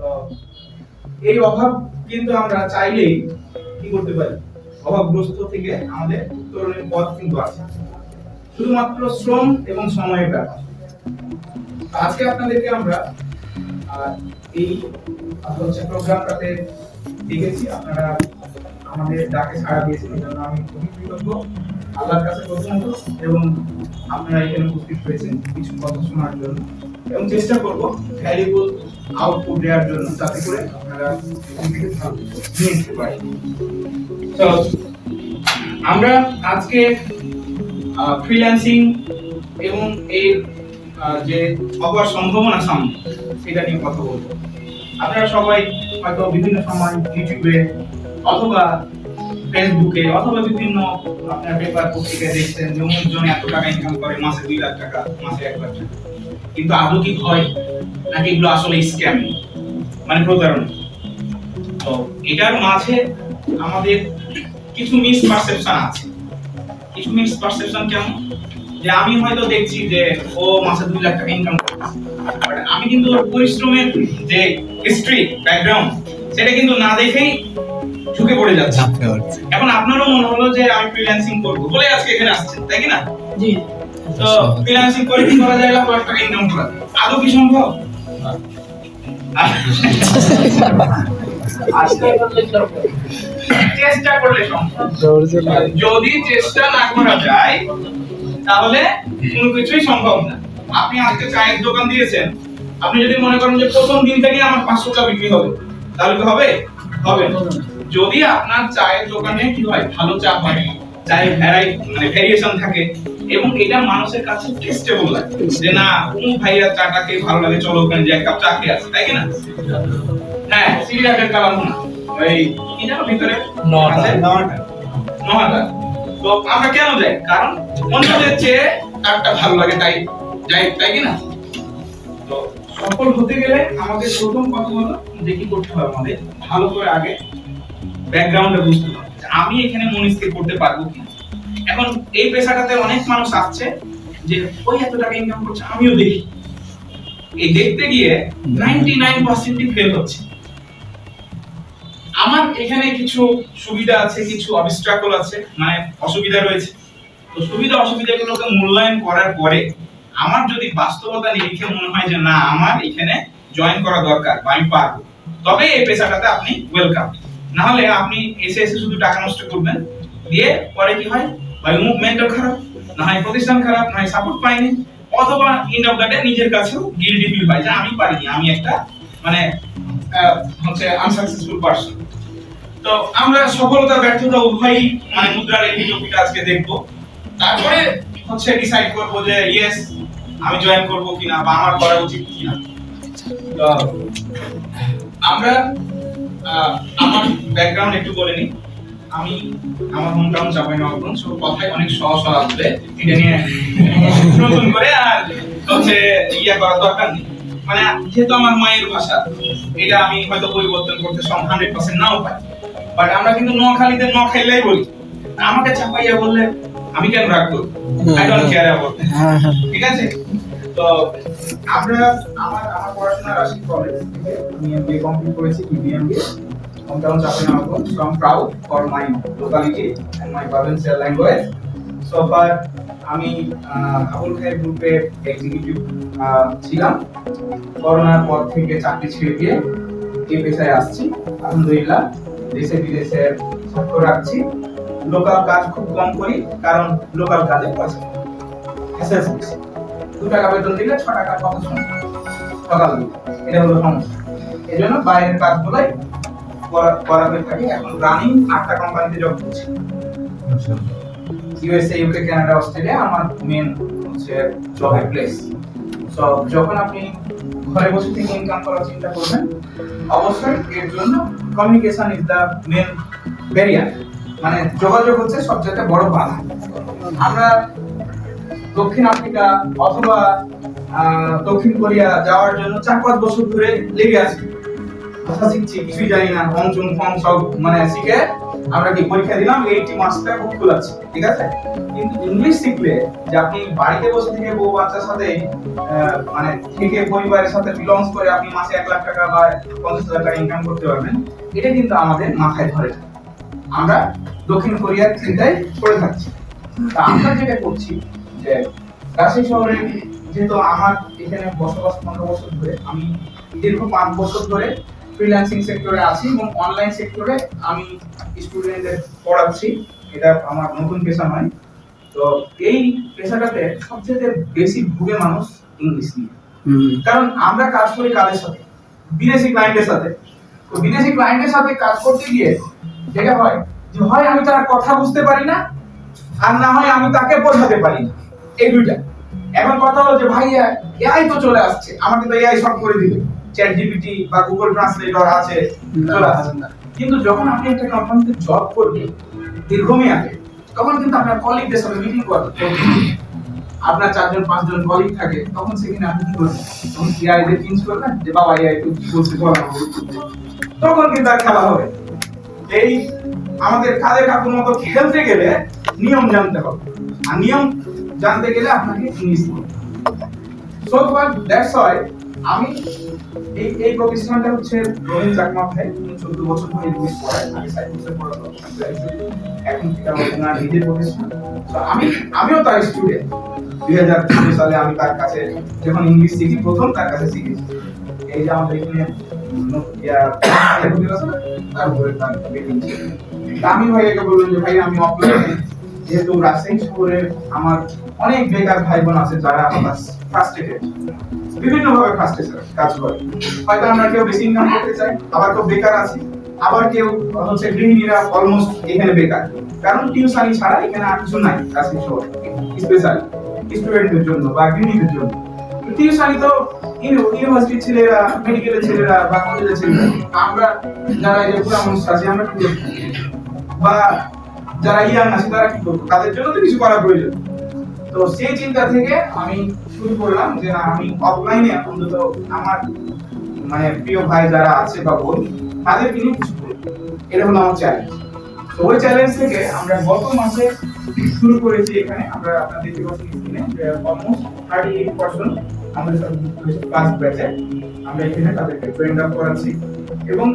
তো এই অভাব কিন্তু আমরা চাইলেই কি করতে পারি, অভাবগ্রস্ত থেকে আমাদের উত্তরণের পথ কিন্তু আছে, শুধুমাত্র শ্রম এবং সময়ের ব্যাপার। আজকে আপনাদেরকে আমরা এই প্রোগ্রামটাতে দেখেছি, আপনারা আমাদের ডাকে সাড়া দিয়েছেন, এই জন্য আমি খুবই কৃতজ্ঞ আল্লাহর কাছে প্রথমত, এবং আপনারা এখানে উপস্থিত হয়েছেন কিছু কথা শোনার জন্য, এবং চেষ্টা করব ভ্যালুয়েবল আউটপুট দেওয়ার জন্য, যাতে করে আপনারা এখান থেকে ভালো নিয়ে নিতে পারেন। তো আমরা আজকে ফ্রিল্যান্সিং এবং এর যে হওয়ার সম্ভাবনা সামনে সেটা নিয়ে কথা বলবো। আপনারা সবাই হয়তো বিভিন্ন সময় ইউটিউবে অথবা ফেসবুকে অথবা বিভিন্ন আপনার পেপার পত্রিকায় দেখছেন যে অমুকজন এত টাকা ইনকাম করে, মাসে 2 লাখ টাকা, মাসে 1 লাখ টাকা। কিন্তু আদৌ কি হয়, নাকি এগুলো আসলে স্ক্যাম, মানে প্রতারণা? তো এটার মাঝে আমাদের কিছু মিসপারসেপশন আছে। কিছু মিসপারসেপশন কেমন? যে আমি হয়তো দেখছি যে ও মাসে 2 লাখ টাকা ইনকাম করছে, বাট আমি কিন্তু ওর পরিশ্রমের যে হিস্ট্রি, ব্যাকগ্রাউন্ড, সেটা কিন্তু না দেখেই ঝুঁকে পড়ে যাচ্ছে। এখন আপনারও মনে হলো যে আমি ফ্রিল্যান্সিং করব বলে আজকে এখানে আসছেন, তাই কি না? জি। তো ফ্রিল্যান্সিং করে কি করা যায়, লাখ টাকা ইনকাম করা, আদৌ কি সম্ভব? চেষ্টা করলে সম্ভব। যদি চেষ্টা না করা যায় তাহলে কোনো কিছুই সম্ভব না। আপনি আজকে চায়ের দোকান দিয়েছেন, আপনি যদি মনে করেন যে প্রথম দিন থেকে আমার 500 টাকা বিক্রি হবে, তাহলে কি হবে? হবে না। যদি আপনার চায়ের দোকানে কি হয়, ভালো চা হয়, চায়ের ভেরিয়েশন থাকে, এবং এটা মানুষের কাছে টেস্টেবল লাগে, যে না কোন ভাইয়া চাটা খেয়ে ভালো লাগে, চলো ওখানে যে এক কাপ চা খেয়ে আসি, তাই কি না? হ্যাঁ, সিরিয়ালের কালাম না এই কি জানো ভিতরে 9টা। তো আমরা কেন যাই? কারণ অন্যদের চেয়ে একটা ভালো লাগে, তাই যাই, তাই কি না? তো সফল হতে গেলে আমাদের প্রথম কথা হলো যে কি করতে হবে, আমাদের ভালো করে আগে ব্যাকগ্রাউন্ডে বুঝতে হবে আমি এখানে মনস্থির করতে পারবো কি। এখন এই পেশাটাতে অনেক মানুষ আসছে যে ওই এত টাকা ইনকাম করছে, আমিও দেখি। এই দেখতে গিয়ে 99% ফেল হচ্ছে। আমার এখানে কিছু সুবিধা আছে, কিছু অবস্ট্রাকল আছে, মানে অসুবিধা রয়েছে। তো সুবিধা অসুবিধাগুলোকে মূল্যায়ন করার পরে আমার যদি বাস্তবতা নিরিখে মনে হয় যে না আমার এখানে জয়েন করা দরকার বা আমি পারবো, তবে এই পেশাটাতে আপনি ওয়েলকাম। না হলে আপনি এসে শুধু টাকা নষ্ট করবেন, দিয়ে পরে কি হয়, হয় মুভমেন্টও খারাপ, না হয় প্রতিষ্ঠান খারাপ, না হয় সাপোর্ট পাইনি, অথবা এন্ড অফ দ্য ডে নিজের কাছেও গিল্টি ফিল হয় যে আমি পারিনি, আমি একটা মানে আনসাকসেসফুল পারসন। তো আমরা সফলতা ব্যর্থতা উভয়ই মুদ্রার এই টপিকটা আজকে দেখবো। তারপরে ডিসাইড করব যে ইয়েস আমি জয়েন করব কিনা বা আমার করা উচিত কিনা। তো আমরা আমার ব্যাকগ্রাউন্ড একটু বলে নিই। আমি আমার হোম টাউন চাঁপাইনবাবগঞ্জ, সব কথাই অনেক সহজ আসবে, এটা নিয়ে নতুন করে আর ইয়া করার দরকার নেই। যেহেতু আমার মায়ের ভাষা, এটা আমি হয়তো পরিবর্তন করতে 100% নাও পাই, বাট আমরা কিন্তু নোয়াখালীতে ন খাইলেই বলি, আমাকে চাপাইয়া বললে আমি কেন রাগ করব, আই ডোন্ট কেয়ার অ্যাবাউট, ঠিক আছে? তো আমরা আমার পড়াশোনা রাজশাহী কলেজ থেকে আমি এমবিএ কমপ্লিট করেছি, BBA MBA hometown Chapinabganj, so I'm proud for my locality and my provincial language. So far আমি আবুল খায়ের গ্রুপে এক্সিকিউটিভ ছিলাম। করোনার পর থেকে চাকরি ছেড়ে দিয়ে এই পেশায় আসছি। আলহামদুলিল্লাহ দেশে বিদেশে সাক্ষ্য রাখছি। লোকাল কাজ খুব কম করি, কারণ লোকাল কাজে পয়সা এসএস 2 টাকা বেতন দিলে 6 টাকার কথা শুনি সকাল দিকে, এটা হলো সমস্যা। এজন্য বাইরের কাজগুলাই করাতে থাকি। এখন রানিং 8টা কোম্পানিতে জব করছি, ইউএসএ, ইউকে, কানাডা, অস্ট্রেলিয়া আমার মেন জবের প্লেস। সো যখন আপনি ঘরে বসে থেকে ইনকাম করার চিন্তা করবেন, অবশ্যই এর জন্য communication is the main barrier, যোগাযোগ হচ্ছে সবচেয়ে বড় বাধা। আমরা দক্ষিণ আফ্রিকা অথবা দক্ষিণ কোরিয়া যাওয়ার জন্য 4-5 বছর ধরে লেগে আছি, ভাষা শিখছি, কিছুই জানি না, হং চুং ফং সব শিখে আমরা কি পরীক্ষা দিলাম 80 মার্কসটা খুব কুলাচ্ছে, ঠিক আছে? কিন্তু ইংলিশ শিখলে যে আপনি বাড়িতে বসে থেকে বউ বাচ্চার সাথে মানে থেকে পরিবারের সাথে বিলংস করে আপনি মাসে 1 লাখ টাকা বা 50,000 টাকা ইনকাম করতে পারবেন, এটা কিন্তু আমাদের মাথায় ধরে না। আমরা দক্ষিণ কোরিয়ার চিন্তায় পড়ে থাকছি। তা আমরা যেটা করছি যে রাজশাহী শহরে যেহেতু আমার এখানে বসবাস 15 বছর ধরে, আমি দীর্ঘ 5 বছর ধরে ফ্রিল্যান্সিং সেক্টরে আছি এবং অনলাইন সেক্টরে আমি স্টুডেন্টদের পড়াচ্ছি। এটা আমার নতুন পেশা নয়। তো এই পেশাটাতে সবচেয়ে বেশি ভুগে মানুষ ইংলিশ নিয়ে। কারণ আমরা কাজ করি কাদের সাথে? বিদেশি ক্লায়েন্টের সাথে। তো বিদেশি ক্লায়েন্টের সাথে কাজ করতে গিয়ে যেটা হয় যে হয় আমি তার কথা বুঝতে পারি না, আর না হয় আমি তাকে বোঝাতে পারি না, এই দুইটা। এখন কথা হলো যে ভাই এআই তো চলে আসছে, আমাকে তো এআই সব করে দিবে, চ্যাট জিপিটি বা গুগল ট্রান্সলেটর আছে, চলে আসছে না। কিন্তু যখন আপনি একটা কোম্পানিতে জব করবেন দীর্ঘমেয়াদে, তখন কিন্তু আপনার কলিগদের সাথে মিটিং করতে, আপনার 4-5 জন কলিগ থাকে, তখন সেখানে আপনি কি করবেন? তখন এআই দের চেঞ্জ করবেন যে বাবা এআই তো কি বলছে বল, তখন কিন্তু আর খেলা হবে। এই আমাদের কাদের কাকুর মতো খেলতে গেলে নিয়ম জানতে হবে, আর নিয়ম জানতে গেলে আপনাকে ইংলিশ পড়তে হবে। সো দ্যাটস হোয়াই আমি এই প্রতিষ্ঠানটা হচ্ছে রহিম চাকমা ভাই, 14 বছর ধরে ইংলিশ পড়ায়, আমি সাইকোসে পড়াতো, এখন থেকে আমার নিজের প্রতিষ্ঠান। তো আমিও তার স্টুডেন্ট। 2014 সালে আমি তার কাছে যখন ইংলিশ শিখি, প্রথম তার কাছে শিখেছি। এই যে আমাদের এখানে তার উপরে তার বিল্ডিং ছিল। আমি ভাইয়াকে বললাম যে ভাই আমি অফলাইনে, যেহেতু রাজশাহী শহরে আমার অনেক বেকার ভাই বোন আছে যারা ফ্রাস্ট্রেটেড, বিভিন্ন ভাবে ফ্রাস্ট্রেশন কাজ করে। হয়তো আমরা কেউ বেশি ইনকাম করতে চাই, আবার কেউ বেকার আছে, আবার কেউ হচ্ছে গৃহিণীরা অলমোস্ট এখানে বেকার, কারণ টিউশনি ছাড়া এখানে আর কিছু নাই রাজশাহী শহরে, স্পেশালি স্টুডেন্টদের জন্য বা গৃহিণীদের জন্য। টিউশনি তো ইউনিভার্সিটির ছেলেরা, মেডিকেলের ছেলেরা বা কলেজের ছেলেরা, আমরা যারা এই যে পুরা মানুষ আছে আমরা কি করব, বা যারা ইয়াং আছে তারা কি করবো, তাদের জন্য তো কিছু করা প্রয়োজন। তো সেই চিন্তা থেকে আমি শুরু করলাম যে না, আমি অফলাইনে অন্তত আমার মানে প্রিয় ভাই যারা আছে বা বোন, তাদেরকে নিয়ে কিছু করব, এটা হলো আমার চ্যালেঞ্জ। তো ওই চ্যালেঞ্জ থেকে আমরা গত মাসে শুরু করেছি। এখানে আমরা আপনাদের দেখতে পাচ্ছি স্ক্রিনে যে অলমোস্ট 38% আমাদের সাথে যুক্ত হয়েছে ফার্স্ট ব্যাচে। আমরা এখানে তাদেরকে ট্রেন আপ করাচ্ছি এবং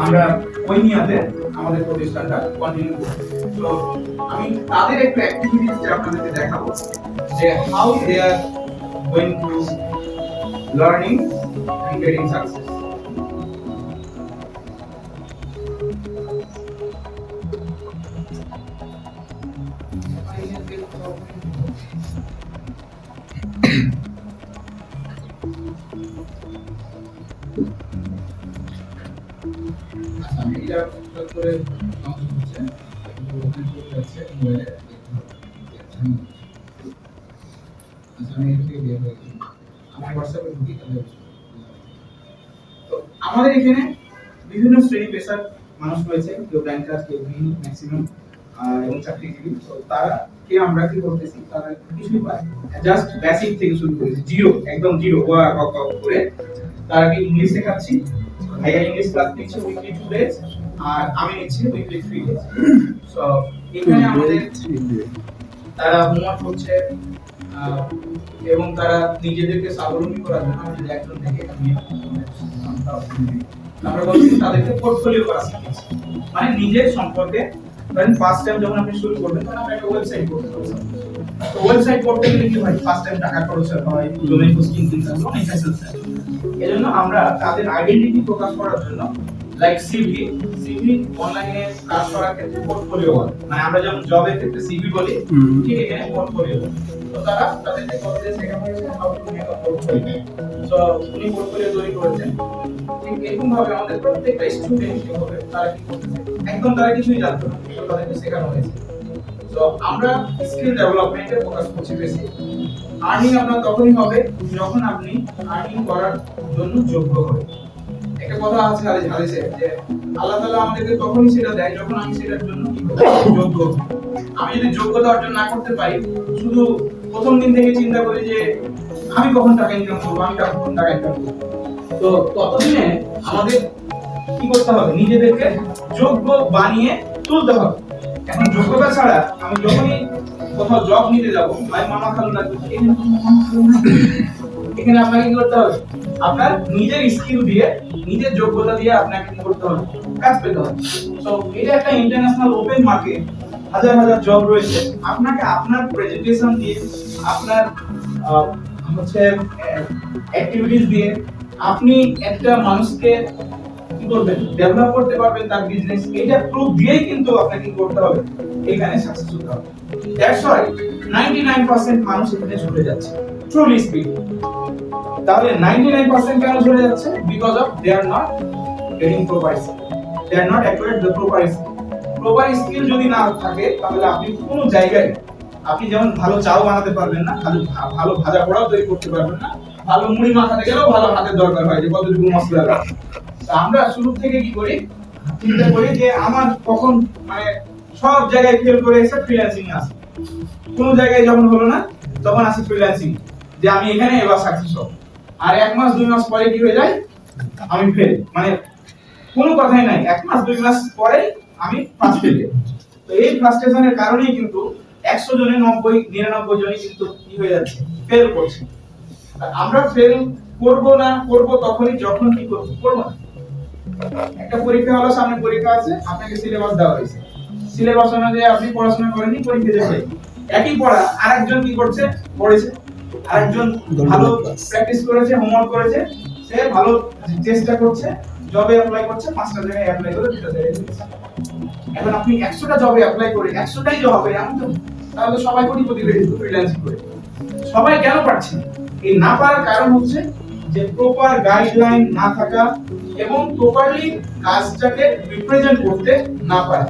আমরা ওই নিয়াতে আমাদের প্রতিষ্ঠানটা কন্টিনিউ করছি। তো আমি তাদের একটু অ্যাক্টিভিটিস আপনাদেরকে দেখাবো যে how they are going to learning and getting success. করে হচ্ছে হচ্ছে মোবাইলে আমি এর থেকে বের হয়ে গেছি, আমার হোয়াটসঅ্যাপে ঢুকি তাহলে। তো আমাদের এখানে বিভিন্ন শ্রেণী পেশার মানুষ রয়েছে, কেউ ব্যাংকার, কেউ গৃহিণী ম্যাক্সিমাম, এবং চাকরিজীবী। তো তারা কে আমরা কি করতেছি, তারা কিছুই পায় জাস্ট বেসিক থেকে শুরু করেছি, জিরো, একদম জিরো করে তারাকে ইংলিশ শেখাচ্ছি। ভাইয়া ইংলিশ ক্লাস নিচ্ছে উইকলি 2 ডেজ, আর আমি নিচ্ছি উইকলি 3 ডেজ। সো এখানে আমাদের তারা হোমওয়ার্ক করছে এবং তারা নিজেদেরকে স্বাবলম্বী করার জন্য আমি একজন থেকে আমরা বলছি তাদেরকে পোর্টফোলিও করা শিখিয়েছি, মানে নিজের সম্পর্কে। ধরেন ফার্স্ট টাইম যখন আপনি শুরু করবেন তখন আপনি একটা ওয়েবসাইট করতে হবে। তো ওয়েবসাইট করতে গেলে কি হয়, ফার্স্ট টাইম টাকা খরচ হয়, ডোমেইন হোস্টিং কিনতে হবে, অনেক হ্যাসেল থাকে। এজন্য আমরা তাদের আইডেন্টিটি প্রকাশ করার জন্য লাইক সিভি অনলাইনে কাজ করার ক্ষেত্রে পোর্টফোলিও বলে, মানে আমরা যেমন জবের ক্ষেত্রে সিভি বলি, ঠিক এখানে পোর্টফোলিও। তো তারা তাদেরকে কলেজে শেখানো হয়েছে how to make a portfolio. So উনি পোর্টফোলিও তৈরি করেছেন। ঠিক এরকম ভাবে আমাদের প্রত্যেকটা স্টুডেন্ট হবে, তারা কি করতেছে, একদম তারা কিছুই জানতো না, তো তাদেরকে শেখানো হয়েছে। তো আমরা স্কিল ডেভেলপমেন্টে ফোকাস করছি বেশি। আর্নিং আপনার তখনই হবে যখন আপনি আর্নিং করার জন্য যোগ্য হবেন। একটা কথা আছে হাদিসে যে আল্লাহ তাআলা আমাদেরকে তখনই সেটা দেয় যখন আমি সেটার জন্য কি করব, যোগ্য। আমি যদি যোগ্যতা অর্জন না করতে পারি, শুধু প্রথম দিন থেকে চিন্তা করি যে আমি কখন টাকা ইনকাম করব, আমি কখন টাকা ইনকাম করব, তো ততদিনে আমাদের কি করতে হবে, নিজেদেরকে যোগ্য বানিয়ে তুলতে হবে। এখন যোগ্যতা ছাড়া আমি যখনই কোথাও জব নিতে যাব, ভাই মামা খালু লাগবে, এখানে আপনাকে কি করতে হবে, আপনার নিজের স্কিল দিয়ে, নিজের যোগ্যতা দিয়ে আপনাকে কি করতে হবে, কাজ পেতে হবে। সো এটা একটা ইন্টারন্যাশনাল ওপেন মার্কেট, হাজার হাজার জব রয়েছে। আপনাকে আপনার প্রেজেন্টেশন দিয়ে, আপনার হচ্ছে অ্যাক্টিভিটিস দিয়ে আপনি একটা মানুষকে কি করবেন, ডেভেলপ করতে পারবেন তার বিজনেস। এটা প্রুফ দিয়েই কিন্তু আপনাকে কি করতে হবে, এখানে সাকসেস হতে হবে। দ্যাটস হোয়াই 99% মানুষ এখানে চলে যাচ্ছে, ট্রুলি স্পিকিং। তাহলে 99% কেন চলে যাচ্ছে? Because of they are not getting proper skill, they are not acquired the proper skill. Proper skill যদি না থাকে তাহলে আপনি কোনো জায়গায়, আপনি যেমন ভালো চাও বানাতে পারবেন না, ভালো ভাজা পোড়াও তৈরি করতে পারবেন না, ভালো মুড়ি মাখাতে গেলেও ভালো হাতের দরকার হয়, যে কতটুকু মশলা লাগে। আমরা শুরু থেকে কি করি, চিন্তা করি যে আমার কখন মানে সব জায়গায় ফেল করে এসে ফ্রিল্যান্সিং আসে, কোন জায়গায় যখন হলো না তখন আসে ফ্রিল্যান্সিং, যে আমি এখানে এবার সাকসেস হব। আর 1 মাস 2 মাস পরে কি হয়ে যায়, আমি ফেল, মানে কোনো কথাই নাই, 1 মাস 2 মাস পরে আমি ফার্স্ট ফেল। তো এই ফ্রাস্ট্রেশনের কারণেই কিন্তু 100 জনে 99 জনই কিন্তু কি হয়ে যাচ্ছে, ফেল করছে। আর আমরা ফেল করব তখনই যখন কি করব না। একটা পরীক্ষা হলো, সামনে পরীক্ষা আছে, আপনাকে সিলেবাস দেওয়া হয়েছে, সিলেবাস অনুযায়ী আপনি পড়াশোনা করেননি, পরীক্ষা দেবেন। একই পড়া আরেকজন কি করছে, পড়েছে, আরেকজন ভালো প্র্যাকটিস করেছে, হোমওয়ার্ক করেছে, সে ভালো চেষ্টা করছে, জবে অ্যাপ্লাই করছে, 5টা জায়গায় অ্যাপ্লাই করে 2টা জায়গায় পেয়েছে। এখন আপনি 100টা জবে অ্যাপ্লাই করে 100টাই জব হবে এমন তো, তাহলে সবাই কোটিপতি হয়ে যেত ফ্রিল্যান্সিং করে। সবাই কেন পারছে না? এই না পারার কারণ হচ্ছে যে প্রপার গাইডলাইন না থাকা এবং প্রপারলি কাজটাকে রিপ্রেজেন্ট করতে না পারা।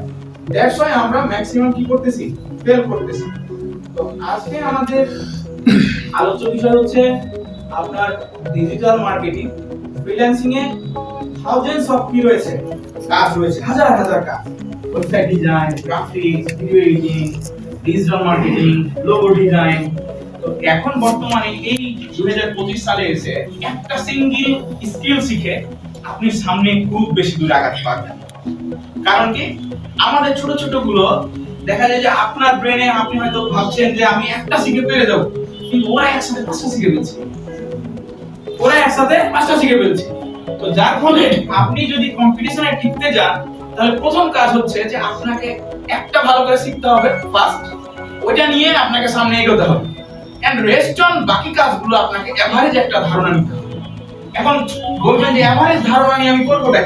দ্যাটস হোয়াই আমরা ম্যাক্সিমাম কি করতেছি, ফেল করতেছি। তো আজকে আমাদের আলোচ্য বিষয় হচ্ছে আপনার digital marketing. Freelancing A thousands of কি রয়েছে, কাজ রয়েছে, হাজার হাজার কাজ। Website design, graphics, video editing, digital marketing, logo design. তো এখন বর্তমানে এই 2025 সালে এসে একটা সিঙ্গেল স্কিল শিখে আপনি সামনে খুব বেশি দূর আগাতে পারবেন। কারণ কি, আমাদের ছোট ছোট গুলো দেখা যায় যে আপনার ব্রেনে আপনি হয়তো ভাবছেন যে আমি একটা শিখে পেরে যাব, কিন্তু ওরা একসাথে 5টা শিখে ফেলছে, তো যার ফলে আপনি যদি কম্পিটিশনে টিকতে যান, তাহলে প্রথম কাজ হচ্ছে যে আপনাকে একটা ভালো করে শিখতে হবে ফার্স্ট, ওইটা নিয়ে আপনাকে সামনে এগোতে হবে। এন্ড রেস্ট অন বাকি কাজগুলো আপনাকে এভারেজ একটা ধারণা নিতে হবে। এখন বলবেন যে এভারেজ ধারণা নিয়ে আমি করবো কি?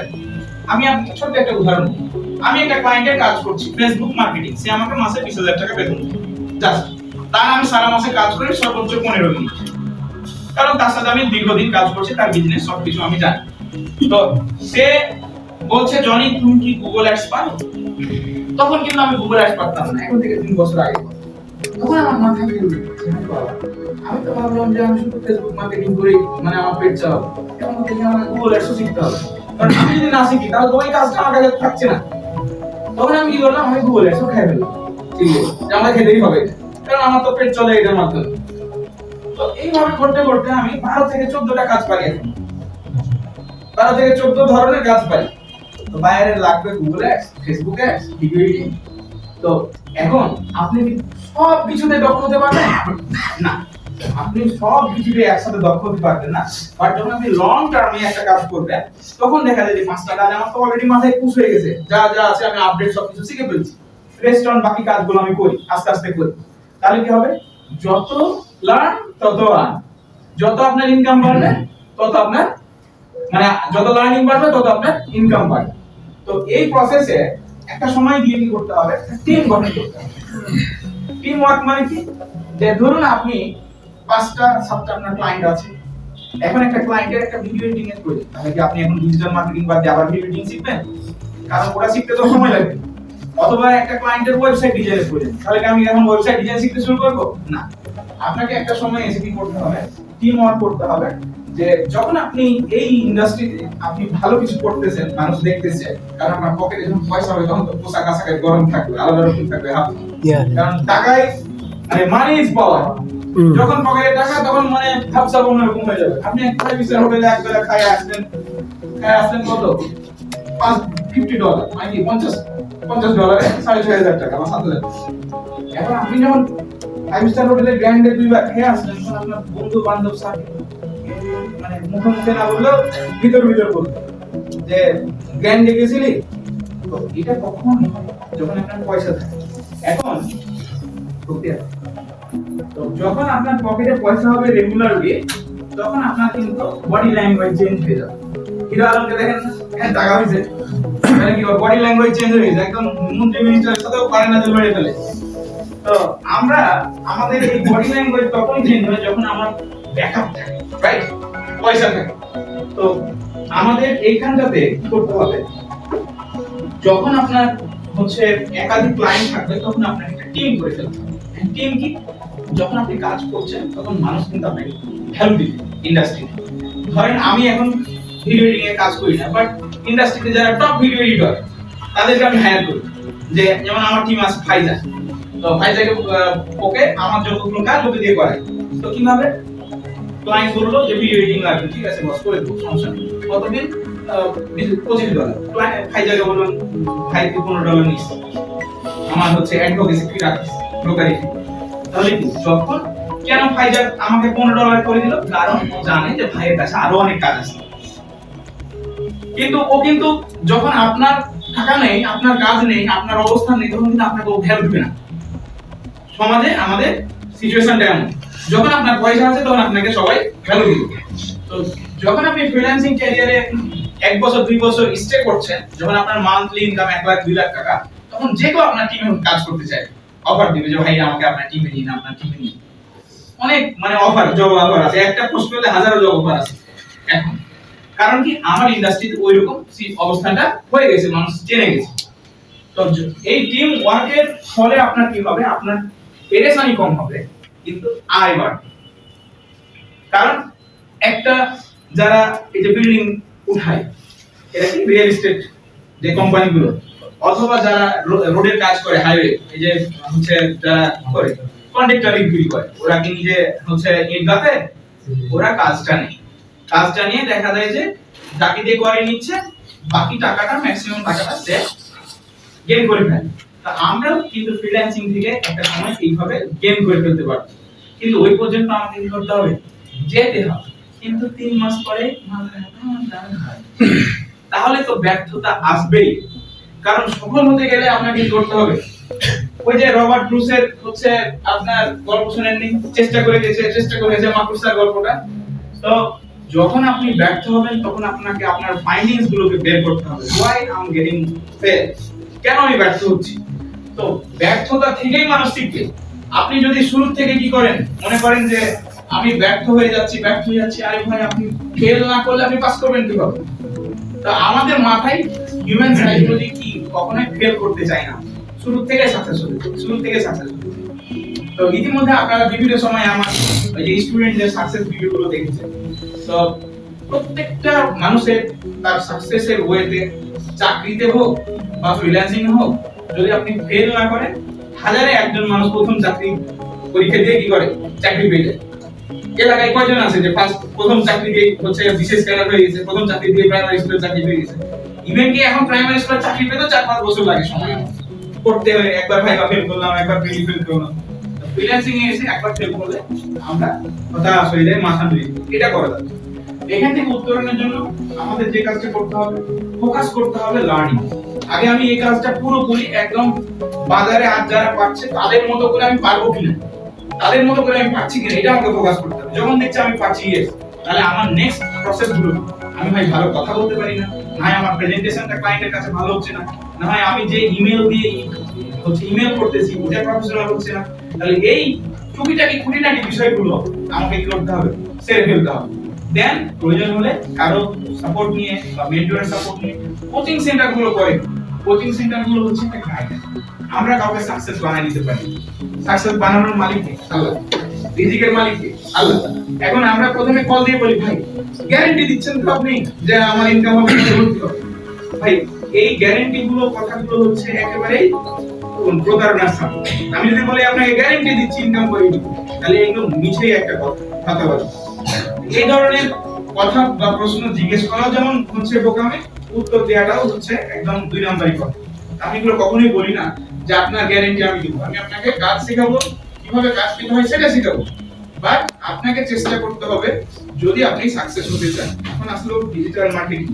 আমি আপনাকে ছোট একটা উদাহরণ দিই। আমি একটা ক্লায়েন্টের কাজ করছি, ফেসবুক মার্কেটিং, সে আমাকে মাসে 20,000 টাকা বেতন দেয় জাস্ট। তার আমি সারা মাসে কাজ করি সর্বোচ্চ 15 মিনিট, কারণ তার সাথে আমি দীর্ঘদিন কাজ করছি, তার বিজনেস সবকিছু আমি জানি। তো সে বলছে, জনি তুমি কি গুগল অ্যাডস পারো? তখন কিন্তু আমি গুগল অ্যাডস পারতাম না, এখন থেকে 3 বছর আগে। তখন আমার মাথায় ঘুরে আমি তো ভাবলাম যে আমি শুধু ফেসবুক মার্কেটিং করি, মানে আমার পেট চালাবো, এখন থেকে আমার গুগল অ্যাডসও শিখতে হবে। কারণ আমি যদি না শিখি তাহলে তো ওই কাজটা আমার কাছে থাকছে না। তখন আমি কি করলাম, আমি গুগল অ্যাডসও খাই ফেললাম, ঠিক আছে, যে আমার খেতেই হবে, কারণ আমার তো পেট চলে এটার মাধ্যমে। তো এইভাবে করতে করতে আমি 12 থেকে 14টা কাজ পারি, এখন 12 থেকে 14 ধরনের কাজ পাই। তো বাইরে লাগবে Google ads, Facebook ads, video editing. তো এখন আপনি কি সব কিছুতে দক্ষ হতে পারবেন না, আপনি সব কিছুতে একসাথে দক্ষ হতে পারবেন না। বাট যখন আপনি লং টার্মে একটা কাজ করবেন, তখন দেখা যায় যে 5টা কাজ আমার তো অলরেডি মাথায় পুশ হয়ে গেছে, যা যা আছে আমি আপডেট সবকিছু শিখে ফেলছি। রেস্ট অন বাকি কাজগুলো আমি করি, আস্তে আস্তে করি। তাহলে কি হবে, যত লার্ন তত আর্ন। যত আপনার ইনকাম বাড়বে তত আপনার, মানে যত লার্নিং বাড়বে তত আপনার ইনকাম বাড়বে। তো এই প্রসেসে একটা সময় দিয়ে কি করতে হবে, টিম গঠন করতে হবে। টিম ওয়ার্ক মানে কি, যে ধরুন আপনি 5টা 7টা আপনার ক্লায়েন্ট আছে, এখন একটা ক্লায়েন্টের একটা ভিডিও এডিটিং এর প্রয়োজন, তাহলে কি আপনি এখন ডিজিটাল মার্কেটিং বাদ দিয়ে আবার ভিডিও এডিটিং শিখবেন? কারণ ওটা শিখতে তো সময় লাগবে। অথবা একটা ক্লায়েন্টের ওয়েবসাইট ডিজাইনের প্রয়োজন, তাহলে কি আমি এখন ওয়েবসাইট ডিজাইন শিখতে শুরু করব? না, আপনাকে একটা সময় এসে কি করতে হবে, টিম ওয়ার্ক করতে হবে। যে যখন আপনি এই ইন্ডাস্ট্রিতে আপনি ভালো কিছু করতেছেন, মানুষ দেখতেছে, কারণ আপনার পকেটে যখন পয়সা হবে তখন তো পোশাক আশাকের গরম থাকবে, আলাদা রকম থাকবে হাত, কারণ টাকায় মানে মানি ইজ পাওয়ার। যখন পকেটে টাকা তখন মানে ভাবসাব অন্যরকম হয়ে যাবে। আপনি একটা বিশেষ হোটেলে একবেলা খাই আসলেন কত $50 মানে কি $50 $6,500 বা 7,000। এখন আপনি যখন 5 স্টার হোটেলে গ্র্যান্ডে 2 বার খেয়ে আসলেন, তখন আপনার বন্ধু বান্ধব সাথে মানে মুখে না বললেও ভিতর বলবে যে গ্র্যান্ডে গেছিলি। তো এটা কখন যখন আপনার পয়সা থাকে। এখন তো যখন আপনার পকেটে পয়সা হবে রেগুলারলি, তখন আপনার কিন্তু বডি ল্যাঙ্গুয়েজ চেঞ্জ হয়ে যাবে। হিরো আলমকে দেখেন হ্যাঁ টাকা হইছে, মানে কি বডি ল্যাঙ্গুয়েজ চেঞ্জ হয়ে যায়, একদম মন্ত্রী মিনিস্টারের সাথেও পারে না যে মেরে ফেলে। তো আমরা আমাদের এই বডি ল্যাঙ্গুয়েজ তখন চেঞ্জ হয় যখন আমার ব্যাকআপ থাকে, রাইট, পয়সা থাকে। তো আমাদের এইখানটাতে কি করতে হবে, যখন আপনার হচ্ছে একাধিক ক্লায়েন্ট থাকবে তখন আপনাকে একটা টিম করে ফেলতে হবে। টিম কি, যখন আপনি কাজ করছেন তখন মানুষ কিন্তু আপনাকে ভ্যালু দিবে ইন্ডাস্ট্রিতে। ধরেন আমি এখন ভিডিও এডিটিং এ কাজ করি না, বাট ইন্ডাস্ট্রিতে যারা টপ ভিডিও এডিটর তাদেরকে আমি হায়ার করি। যে যেমন আমার টিম আছে ফাইজা, তো ফাইজাকে ওকে আমার যতগুলো কাজ ওকে দিয়ে করাই। তো কিভাবে, ক্লায়েন্ট বললো যে ভিডিও এডিটিং লাগবে, ঠিক আছে বস করে দেবো, সমস্যা নেই। কতদিন, $25। ক্লায়েন্ট ফাইজাকে বললাম ভাই তুই $15 নিস, আমার হচ্ছে অ্যাডভোকেসি ফি রাখিস, ব্রোকারি ফি। তাহলে কি, যখন কেন ফাইজার আমাকে $15 করে দিল, কারণ ও জানে যে ভাইয়ের কাছে আরো অনেক কাজ আছে। কিন্তু ও কিন্তু যখন আপনার টাকা নেই, আপনার কাজ নেই, আপনার অবস্থান নেই, তখন কিন্তু আপনাকে ও ভ্যালু দিবে না। সমাজে আমাদের সিচুয়েশনটা এমন, যখন আপনার পয়সা আছে তখন আপনাকে সবাই ভ্যালু দিবে। তো যখন আপনি ফ্রিল্যান্সিং ক্যারিয়ারে 1 বছর 2 বছর স্টে করছেন, যখন আপনার মান্থলি ইনকাম 1 লাখ 2 লাখ টাকা, তখন যে কেউ আপনার টিমে কাজ করতে চায়, অফার দিবে যে ভাই আমাকে আপনার টিমে নিন, আপনার টিমে নিন। অনেক মানে অফার, জব অফার আছে, একটা পোস্ট করলে হাজারো জব অফার আছে এখন। কারণ কি, আমার ইন্ডাস্ট্রিতে ওইরকম অবস্থানটা হয়ে গেছে, মানুষ জেনে গেছে। তো এই টিম ওয়ার্কের ফলে আপনার কি হবে, আপনার পেরেশানি কম হবে কিন্তু আয় বাড়বে। কারণ একটা যারা এই যে বিল্ডিং উঠায়, এরা কি রিয়েল এস্টেট যে কোম্পানিগুলো, অথবা যারা রোডের কাজ করে, হাইওয়ে এই যে হচ্ছে যারা করে কন্ট্রাক্টর বিক্রি করে, ওরা কি নিজে হচ্ছে ইট গাঁথে, ওরা কাজটা নিয়ে দেখা যায় যে যাকে দিয়ে করে নিচ্ছে, বাকি টাকাটা ম্যাক্সিমাম টাকাটা সে গেইন করে ফেলে। তা আমরাও কিন্তু ফ্রিল্যান্সিং থেকে একটা সময় এইভাবে গেইন করে ফেলতে পারবো, কিন্তু ওই পর্যন্ত আমাকে কি করতে হবে, যেতে হবে। কিন্তু 3 মাস পরে তাহলে তো ব্যর্থতা আসবেই। কারণ সফল হতে গেলে আপনাকে কি করতে হবে, ওই যে রবার্ট ব্রুসের হচ্ছে আপনার গল্প শুনেননি, চেষ্টা করে গেছে মাকড়সার গল্পটা। তো যখন আপনি ব্যর্থ হবেন তখন আপনাকে আপনার ফাইন্ডিংস গুলোকে বের করতে হবে, why I'm getting fail, কেন আমি ব্যর্থ হচ্ছি। তো ব্যর্থতা থেকেই মানুষ শিখবে। আপনি যদি শুরু থেকে কি করেন, মনে করেন যে আমি ব্যর্থ হয়ে যাচ্ছি, আরে ভাই আপনি ফেল না করলে আপনি পাস করবেন কিভাবে। তো আমাদের মাথায় হিউম্যান সাইকোলজি কি, কখনোই ফেল করতে চায় না, শুরু থেকে সাকসেস হবে। তো ইতিমধ্যে আপনারা বিভিন্ন সময় আমার ওই যে স্টুডেন্টদের সাকসেস ভিডিওগুলো দেখেছেন। তো প্রত্যেকটা মানুষের তার সাকসেসের ওয়েতে, চাকরিতে হোক বা ফ্রিল্যান্সিং হোক, যদি আপনি ফেল না করেন, হাজারে একজন মানুষ প্রথম চাকরি পরীক্ষা দিয়ে কি করে, চাকরি পেয়ে যায়। এলাকায় কয়জন আছে যে প্রথম চাকরি দিয়ে হচ্ছে বিশেষ ক্যাডার হয়ে গেছে, প্রথম চাকরি দিয়ে প্রাইমারি স্কুলের চাকরি পেয়ে গেছে। ইভেন কি এখন প্রাইমারি স্কুলের চাকরি পেতে 4-5 বছর লাগে সময় করতে হয়, একবার ভাইবা ফেল করলাম, একবার প্রিলি ফেল করলাম। ফ্রিল্যান্সিং এ এসে একবার ফেল করলে আমরা হতাশ হয়ে যাই, মাথা ধুই, এটা করা যাবে। এখান থেকে উত্তরণের জন্য আমাদের যে কাজটা করতে হবে, ফোকাস করতে হবে লার্নিং। আগে আমি এই কাজটা পুরোপুরি একদম বাজারে আজ যারা পাচ্ছে তাদের মতো করে আমি পারবো কিনা, তাদের মতো করে আমি পাচ্ছি কিনা, এটা আমাকে ফোকাস করতে হবে। যখন দেখছি আমি পাচ্ছি, তাহলে আমার নেক্সট প্রসেস গুলো, আমি ভাই ভালো কথা বলতে পারি না, ভাই আমার প্রেজেন্টেশনটা ক্লায়েন্টের কাছে ভালো হচ্ছে না, না ভাই আমি যে ইমেল দিয়ে হচ্ছে ইমেল করতেছি ওটা প্রফেশনাল হচ্ছে না। তাহলে এই টুকিটাকি খুঁটিনাটি বিষয়গুলো আমাকে কি করতে হবে, সেরে ফেলতে হবে। দেন প্রয়োজন হলে কারো সাপোর্ট নিয়ে বা মেন্টরের সাপোর্ট নিয়ে কোচিং সেন্টারগুলো করে। কোচিং সেন্টারগুলো হচ্ছে একটা গাইড, আমরা কাউকে সাকসেস বানাই দিতে পারি। সাকসেস বানানোর মালিক কে? আল্লাহ। রিজিকের মালিক কে? আল্লাহ। এখন আমরা প্রথমে কল দিয়ে বলি ভাই গ্যারান্টি দিচ্ছেন তো আপনি যে আমার ইনকাম হবে, ভাই এই গ্যারান্টি গুলো, কথাগুলো হচ্ছে একেবারেই প্রতারণার সাথে। আমি যদি বলি আপনাকে গ্যারান্টি দিচ্ছি ইনকাম করে দিব, তাহলে একদম মিছেই একটা কথা বলে। এই ধরনের কথা বা প্রশ্ন জিজ্ঞেস করা যেমন হচ্ছে বোকামে, উত্তর দেওয়াটাও হচ্ছে একদম 2 নাম্বারই কথা। আমি এগুলো কখনোই বলি না যে আপনার গ্যারান্টি আমি দিব, আমি আপনাকে কাজ শেখাবো, কিভাবে কাজ করতে হয় সেটা শেখাবো, বাট আপনাকে চেষ্টা করতে হবে যদি আপনি সাকসেস হতে চান। এখন আসলে ডিজিটাল মার্কেটিং,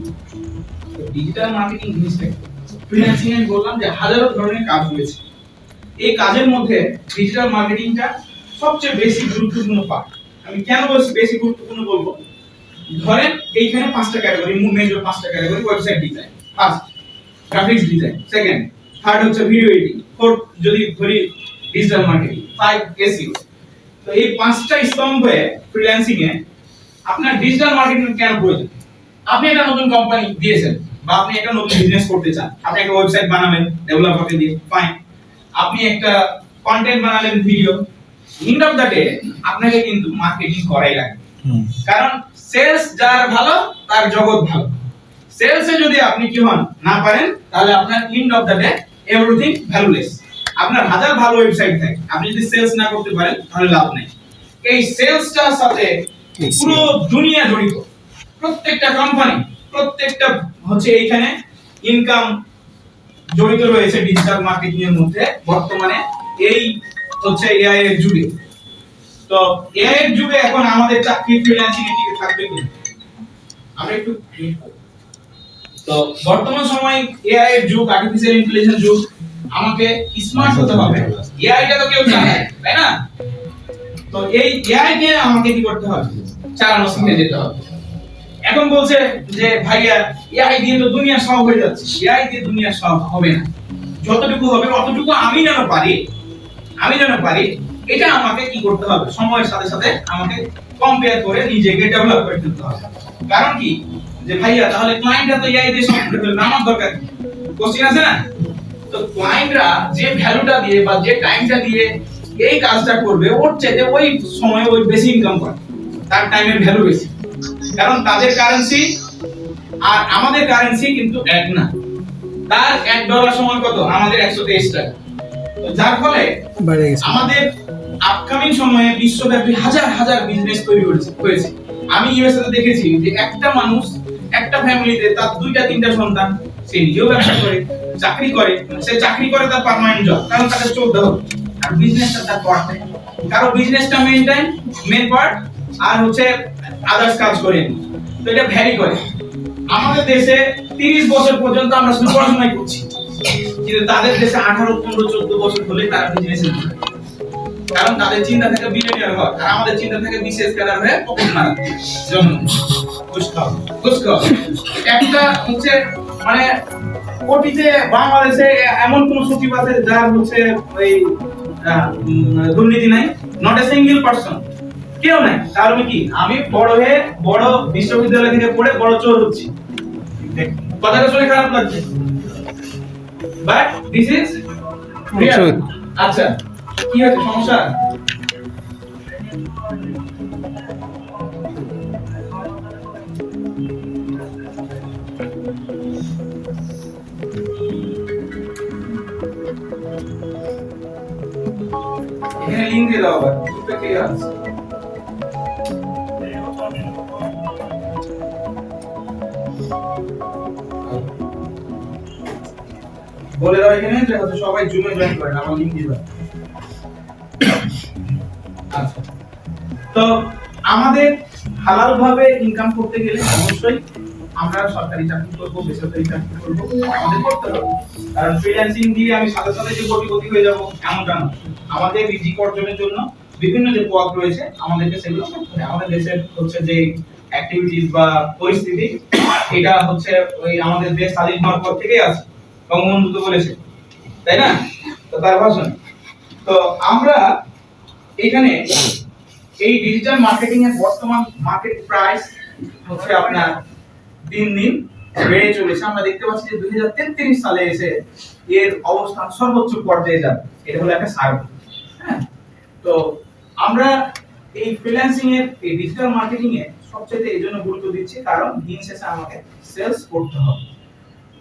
ডিজিটাল মার্কেটিং জিনিসটা ফ্রিল্যান্সিং এ বললাম যে হাজারো ধরনের কাজ রয়েছে, এই কাজের মধ্যে ডিজিটাল মার্কেটিংটা সবচেয়ে বেশি গুরুত্বপূর্ণ পার্ট। আমি কেন বলছি বেশি গুরুত্বপূর্ণ বলবো, ধরেন এইখানে 5টা ক্যাটাগরি, মেজর 5টা category: website design, first graphics design, second third হচ্ছে ভিডিও এডিটিং, ফোর্থ যদি ধরি ডিজিটাল মার্কেটিং, 5 এসইও। তো এই 5টা স্তম্ভে ফ্রিল্যান্সিং এ আপনার ডিজিটাল মার্কেটিং কেন প্রয়োজন? আপনি একটা নতুন কোম্পানি দিয়েছেন বা আপনি একটা নতুন বিজনেস করতে চান, আপনি একটা ওয়েবসাইট বানাবেন ডেভেলপারকে দিয়ে, ফাইন। আপনি একটা কন্টেন্ট বানালেন video, end of the day আপনাকে কিন্তু মার্কেটিং করাই লাগে। কারণ সেলস যার ভালো তার জগৎ ভালো। সেলসে যদি আপনি কি হন না পারেন, তাহলে আপনার end of the day everything valueless. আপনার হাজার ভালো ওয়েবসাইট থাকে, আপনি যদি সেলস না করতে পারেন তাহলে লাভ নেই। এই সেলসটার সাথে পুরো দুনিয়া জড়িত, প্রত্যেকটা কোম্পানি, প্রত্যেকটা হচ্ছে এইখানে ইনকাম জড়িত রয়েছে ডিজিটাল মার্কেটিং এর মধ্যে। বর্তমানে এই হচ্ছে এআই এর যুগে, তো এআই এর যুগে এখন আমাদের চাকরি ফ্রিল্যান্সিং এ টিকে থাকবে কি? আমরা একটু তো বর্তমান সময় এআই এর যুগ, আর্টিফিশিয়াল ইন্টেলিজেন্স যুগ, আমাকে স্মার্ট হতে হবে। এআই টা তো কেউ জানে, তাই না? তো এই এআই কে আমাকে কি করতে হবে? চালানো শিখে যেতে হবে। এখন বলছে যে ভাইয়া এআই দিয়ে তো দুনিয়া সব হয়ে যাচ্ছে। এআই দিয়ে দুনিয়া সব হবে না, যতটুকু হবে অতটুকু আমি যেন পারি এটা আমাকে কি করতে হবে? সময়ের সাথে সাথে আমাকে কম্পেয়ার করে নিজেকে ডেভেলপ করে তুলতে হবে। কারণ কি যে ভাইয়া তাহলে ক্লায়েন্টরা তো এআই দিয়ে সব করে ফেলবে, আমার দরকার কি? কোশ্চেন আছে না? তো ক্লায়েন্টরা যে ভ্যালুটা দিয়ে বা যে টাইমটা দিয়ে এই কাজটা করবে, ওর চাইতে ওই সময় ওই বেশি ইনকাম করে, তার টাইমের ভ্যালু বেশি। কারণ তাদের কারেন্সি আর আমাদের কারেন্সি কিন্তু এক না। তার $1 সমান কত? আমাদের 123 টাকা। তো যার ফলে আমাদের আপকামিং সময়ে বিশ্বব্যাপী হাজার হাজার বিজনেস তৈরি হয়েছে। আমি ইউএসএ তে দেখেছি যে একটা মানুষ, একটা ফ্যামিলিতে তার 2টা 3টা সন্তান, সে নিজেও ব্যবসা করে, চাকরি করে, সে চাকরি করে তার পার্মানেন্ট জব, কারণ তাকে চলতে হবে, আর বিজনেসটা তার পার্ট টাইম। কারো বিজনেসটা মেন পার্ট, আর হচ্ছে আদার্স কাজ করে। তো এটা ভ্যারি করে। আমাদের দেশে 30 বছর পর্যন্ত আমরা শুধু পড়াশোনাই করছি, কিন্তু তাদের দেশে 18, 15, 14 বছর হলে তারা বিজনেসে ঢুকে। কারণ তাদের চিন্তা থাকে বিলিয়নিয়ার হওয়ার, আর আমাদের চিন্তা থাকে বিশেষ ক্যাডার হয়ে পকেট মারা, জন্য ঘুষ খাওয়া। একটা হচ্ছে মানে কোটিতে বাংলাদেশে এমন কোন সচিব আছে যার হচ্ছে ওই দুর্নীতি নাই? নট এ সিঙ্গেল পারসন, কেউ নাই। তার মানে কি আমি বড় হয়ে বড় বিশ্ববিদ্যালয় থেকে পড়ে বড় চোর হচ্ছি? কথাটা শুনে খারাপ লাগছে, বাট দিস ইজ রিয়েল। আচ্ছা, কি হচ্ছে সমস্যা? এখানে লিংক দিয়ে দাও আবার, এটা কি আছে? বলে দাও এখানে যে হচ্ছে সবাই জুমে জয়েন করেন, আমার লিংক দিয়ে দাও। আচ্ছা, তো আমাদের হালাল ভাবে ইনকাম করতে গেলে অবশ্যই আমরা সরকারি চাকরি করব, বেসরকারি চাকরি করব, আমাদের করতে হবে। কারণ ফ্রিল্যান্সিং দিয়ে আমি সাথে সাথে যে কোটিপতি হয়ে যাব এমনটা না। আমাদের রিজিক অর্জনের জন্য বিভিন্ন যে পথ রয়েছে আমাদেরকে সেগুলো করতে হবে। আমাদের দেশের হচ্ছে যে অ্যাক্টিভিটিস বা পরিস্থিতি, এটা হচ্ছে ওই আমাদের দেশ স্বাধীন হওয়ার পর থেকেই আছে, বঙ্গবন্ধু তো বলেছে, তাই না? তো তার ভাষণ। তো আমরা এখানে এই ডিজিটাল মার্কেটিং এর বর্তমান মার্কেট প্রাইস হচ্ছে আপনার দিন দিন বেড়ে চলেছে। আমরা দেখতে পাচ্ছি যে 2033 সালে এসে এর অবস্থান সর্বোচ্চ পর্যায়ে যাবে। এটা হলো একটা সার্ভে। হ্যাঁ, তো আমরা এই ফ্রিল্যান্সিং এর এই ডিজিটাল মার্কেটিং এ সবচেয়ে এই জন্য গুরুত্ব দিচ্ছি, কারণ দিন শেষে আমাকে সেলস করতে হবে।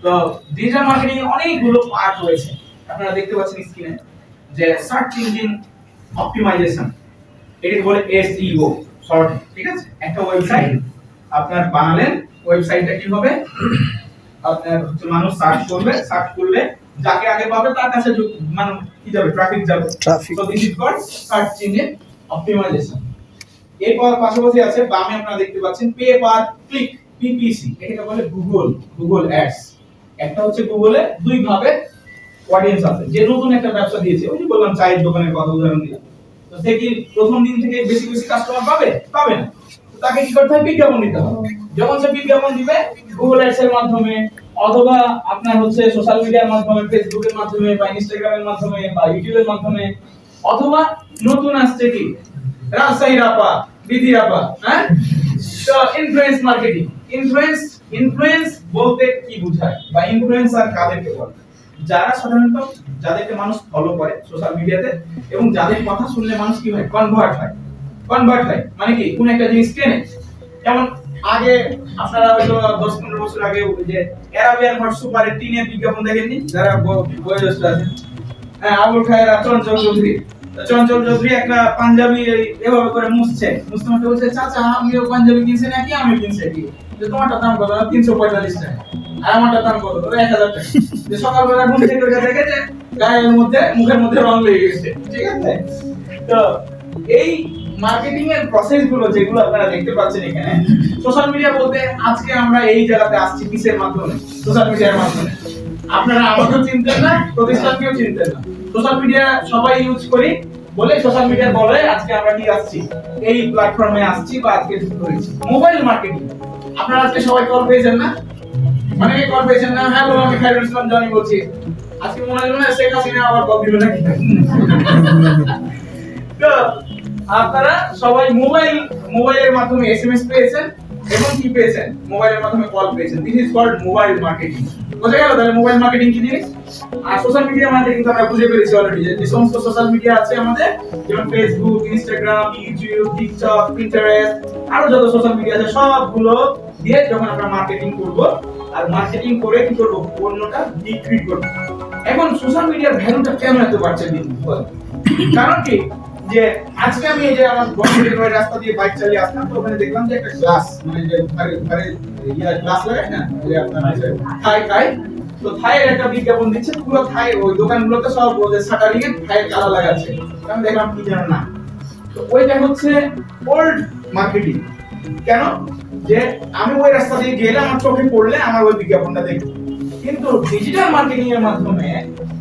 তো ডিজিটাল মার্কেটিং এর অনেকগুলো পার্ট রয়েছে, আপনারা দেখতে পাচ্ছেন স্ক্রিনে, যে সার্চ ইঞ্জিন অপটিমাইজেশন, এটি বলে এসইও শর্ট। ঠিক আছে, একটা ওয়েবসাইট আপনার বানালেন, ওয়েবসাইটটা কি হবে, আপনার হচ্ছে মানুষ সার্চ করবে, সার্চ করলে যাকে আগে পাবে তার কাছে মানে কি যাবে, ট্রাফিক যাবে। So this is called search engine optimisation. এরপর পাশাপাশি আছে বামে আপনারা দেখতে পাচ্ছেন পে পার ক্লিক, পিপিসি, এটাকে বলে গুগল অ্যাডস। একটা হচ্ছে গুগলে দুই ভাবে অডিয়েন্স আছে। যে নতুন একটা ব্যবসা দিয়েছে, ওই যে বললাম চায়ের দোকানের কথা উদাহরণ দিলাম, তো সে কি প্রথম দিন থেকে বেশি বেশি কাস্টমার পাবে না। তো তাকে কি করতে হবে, বিজ্ঞাপন দিতে হবে। যখন সে বিজ্ঞাপন দিবে গুগল অ্যাডস এর মাধ্যমে অথবা আপনার হচ্ছে সোশ্যাল মিডিয়ার মাধ্যমে, ফেসবুকের মাধ্যমে বা ইনস্টাগ্রামের মাধ্যমে বা ইউটিউবের মাধ্যমে, অথবা নতুন আসছে কি রাজশাহী রাপা, বিধি রাপা, হ্যাঁ, তো ইনফ্লুয়েন্স মার্কেটিং। ইনফ্লুয়েন্স বলতে কি বোঝায় বা ইনফ্লুয়েন্সার কাদেরকে বলে? যারা সাধারণত যাদেরকে মানুষ ফলো করে সোশ্যাল মিডিয়াতে এবং যাদের কথা শুনলে মানুষ কি হয়, কনভার্ট হয় মানে কি কোন একটা জিনিস কেনে। যেমন আগে আপনারা হয়তো 10-15 বছর আগে ওই যে অ্যারাবিয়ান হট সুপারের টিনের বিজ্ঞাপন দেখেননি যারা বয়োজ্যেষ্ঠ আছেন? হ্যাঁ, আবুল খায়ের চঞ্চল চৌধুরী একটা পাঞ্জাবি এভাবে করে মুছতে বলছে, চাচা আমিও পাঞ্জাবি কিনছি নাকি? আমি কিনছি কি, যে তোমারটা দাম কত? 345 টাকা। আর আমারটা দাম কত? 1000 টাকা। যে সকালবেলা ঘুম থেকে উঠে দেখে যে গায়ের মধ্যে, মুখের মধ্যে রং লেগে গেছে, ঠিক আছে? তো এই মার্কেটিং এর প্রসেস গুলো যেগুলো আপনারা দেখতে পাচ্ছেন এখানে, সোশ্যাল মিডিয়া বলতে আজকে আমরা এই জায়গাতে আসছি কিসের মাধ্যমে? সোশ্যাল মিডিয়ার মাধ্যমে। আপনারা আমাকেও চিনতেন না, প্রতিষ্ঠানকেও চিনতেন না। সোশ্যাল মিডিয়া সবাই ইউজ করি বলে সোশ্যাল মিডিয়া বলে আজকে আমরা কি আসছি, এই প্ল্যাটফর্মে আসছি বা আজকে যুক্ত হয়েছি। মোবাইল মার্কেটিং, আপনারা আজকে সবাই কল পেয়েছেন না? অনেকে কল পেয়েছেন না? হ্যালো, আমি খায়রুল ইসলাম জনি বলছি। আজকে মনে হলো না শেখ হাসিনা আবার কল দিবে নাকি? তো আপনারা সবাই মোবাইলের মাধ্যমে এসএমএস পেয়েছেন এবং কি পেয়েছেন, মোবাইলের মাধ্যমে কল পেয়েছেন। This is called mobile marketing. বোঝা গেল তাহলে মোবাইল মার্কেটিং কি জিনিস? আর সোশ্যাল মিডিয়া মার্কেটিং তো আমরা বুঝে পেরেছি অলরেডি, যে সমস্ত সোশ্যাল মিডিয়া আছে আমাদের, যেমন Facebook, Instagram, YouTube, TikTok, Pinterest, আরো যত সোশ্যাল মিডিয়া আছে সবগুলো দিয়ে যখন আমরা মার্কেটিং করব, আর মার্কেটিং করে কি করব, পণ্যটা বিক্রি করব। এখন সোশ্যাল মিডিয়ার ভ্যালুটা কেন এত বাড়ছে দিন দিন? কারণ কি, যে আজকে আমি এই যে আমার বন্ধুদের রাস্তা দিয়ে বাইক চালিয়ে আসলাম, তো ওখানে দেখলাম যে একটা গ্লাস, মানে যে ঘরে গ্লাস লাগায় না, যে আপনার থাই, তো থাইয়ের একটা বিজ্ঞাপন দিচ্ছে। পুরো থাই ওই দোকানগুলোতে সব ওদের শাটারিং এ থাইয়ের কালার লাগাচ্ছে। আমি দেখলাম কি জানো না, তো ওইটা হচ্ছে ওল্ড মার্কেটিং। কেন? যে আমি ওই রাস্তা দিয়ে গেলে আমার চোখে পড়লে আমার ওই বিজ্ঞাপনটা দেখব। কিন্তু ডিজিটাল মার্কেটিং এর মাধ্যমে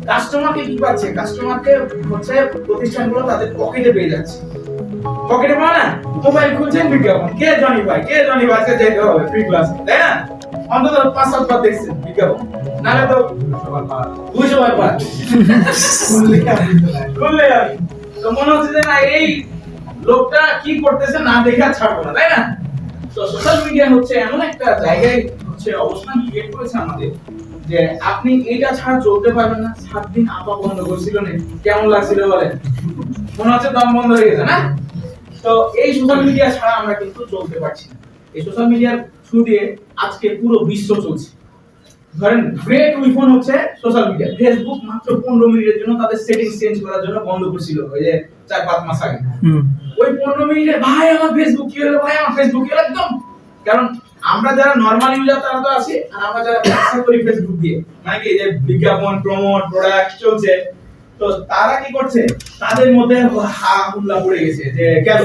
কাস্টমারকে কি পাচ্ছে, কাস্টমারকে হচ্ছে প্রতিষ্ঠানগুলো তাদের পকেটে পেয়ে যাচ্ছে। পকেটে পায় না, মোবাইল খুলছেন বিজ্ঞাপন, কে জনি ভাই আজকে যেতে হবে ফ্রি ক্লাস, তাই না? অন্তত 5-7 বার দেখছেন বিজ্ঞাপন, নালে তো 200 বার পার খুললে আমি তো মনে হচ্ছে যে না, এই লোকটা কি করতেছে না দেখে ছাড়বো না, তাই না? তো সোশ্যাল মিডিয়া হচ্ছে এমন একটা জায়গায় হচ্ছে অবস্থান ক্রিয়েট করেছে আমাদের, যে আপনি এটা ছাড়া চলতে পারবেন না। 7 দিন আপা বন্ধ করছিল না, কেমন লাগছিল বলেন? মনে হচ্ছে দম বন্ধ হয়ে গেছে না? তো এই সোশ্যাল মিডিয়া ছাড়া আমরা কিন্তু চলতে পারছি না। এই সোশ্যাল মিডিয়ার থ্রু দিয়ে আজকে পুরো বিশ্ব চলছে। ধরেন গ্রেট উইপন হচ্ছে সোশ্যাল মিডিয়া। ফেসবুক মাত্র 15 মিনিটের জন্য তাদের সেটিংস চেঞ্জ করার জন্য বন্ধ করেছিল, ওই যে 4-5 মাস আগে। ওই 15 মিনিটে ভাই আমার ফেসবুক কি হলো, ভাই আমার ফেসবুক কি হলো, একদম। কারণ আমরা যারা নরমাল ইউজার তারা তো আছি, আর আমরা যারা ব্যবসা করি ফেসবুক দিয়ে, মানে কি যে বিজ্ঞাপন, প্রমোট, প্রোডাক্ট চলছে, তো তারা কি করছে, তাদের মধ্যে হা হুল্লা পড়ে গেছে যে গেল।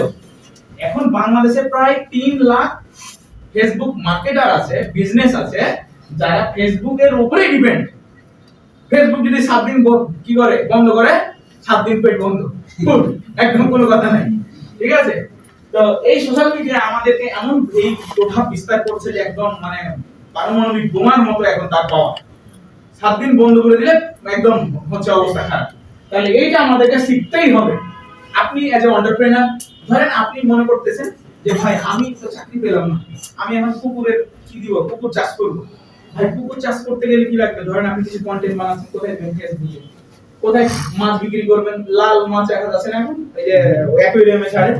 এখন বাংলাদেশে প্রায় 3 লাখ ফেসবুক মার্কেটার আছে, বিজনেস আছে, যারা ফেসবুকের উপরে ডিপেন্ড। ফেসবুক যদি 7 দিন কি করে বন্ধ করে, 7 দিন পেট বন্ধ, একদম কোনো কথা নাই, ঠিক আছে? তো এই সোশ্যাল মিডিয়া আমাদেরকে এমন এই প্রভাব বিস্তার করছে যে একদম মানে পারমাণবিক বোমার মতো এখন তার পাওয়া। 7 দিন বন্ধ করে দিলে একদম হচ্ছে অবস্থা খারাপ। তাহলে এইটা আমাদেরকে শিখতেই হবে। আপনি এজ এ এন্টারপ্রেনার, ধরেন আপনি মনে করতেছেন যে ভাই আমি তো চাকরি পেলাম না, আমি এখন কুকুরের কি দিব, কুকুর চাষ করব। ভাই কুকুর চাষ করতে গেলে কি লাগবে? ধরেন আপনি কিছু কন্টেন্ট বানাচ্ছেন, কোথায় ফেসবুকে, কোথায় মাছ বিক্রি করবেন, লাল মাছ দেখা যাচ্ছে না এখন, এই যে অ্যাকুয়ারিয়ামে ছাড়ে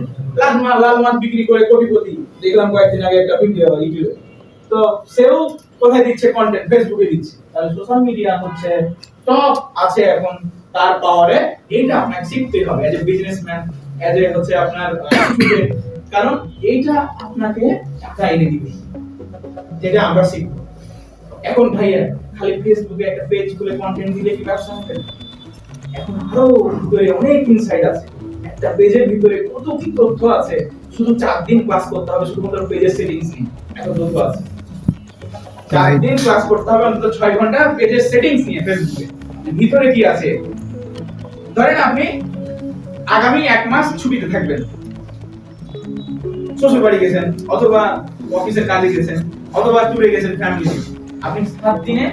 লাল মাছ বিক্রি করে কোটিপতি, দেখলাম কয়েকদিন আগে একটা ভিডিও ইউটিউবে। তো সেও কোথায় দিচ্ছে কন্টেন্ট, ফেসবুকে দিচ্ছে। তাহলে সোশ্যাল মিডিয়া হচ্ছে সব আছে এখন তার পাওয়ারে। এইটা আপনাকে শিখতে হবে as a businessman, as a হচ্ছে আপনার স্টুডেন্ট। কারণ এইটা আপনাকে টাকা এনে দিবে, যেটা আমরা শিখবো। এখন ভাইয়া খালি ফেসবুকে একটা পেজ খুলে কন্টেন্ট দিলে কি ব্যবসা হবে? এখন আরো ভিতরে অনেক ইনসাইট আছে। একটা পেজের ভিতরে কত কি তথ্য আছে, শুধু 4 দিন ক্লাস করতে হবে শুধুমাত্র পেজের সেটিংস নিয়ে, এত তথ্য আছে। 4 দিন ক্লাস করতে হবে অন্তত 6 ঘন্টা পেজের সেটিংস নিয়ে ফেসবুকে, ভিতরে কি আছে। ধরেন আপনি আগামী 1 মাস ছুটিতে থাকবেন, শ্বশুর বাড়ি গেছেন অথবা অফিসের কাজে গেছেন অথবা ট্যুরে গেছেন ফ্যামিলি, আপনি 7 দিনে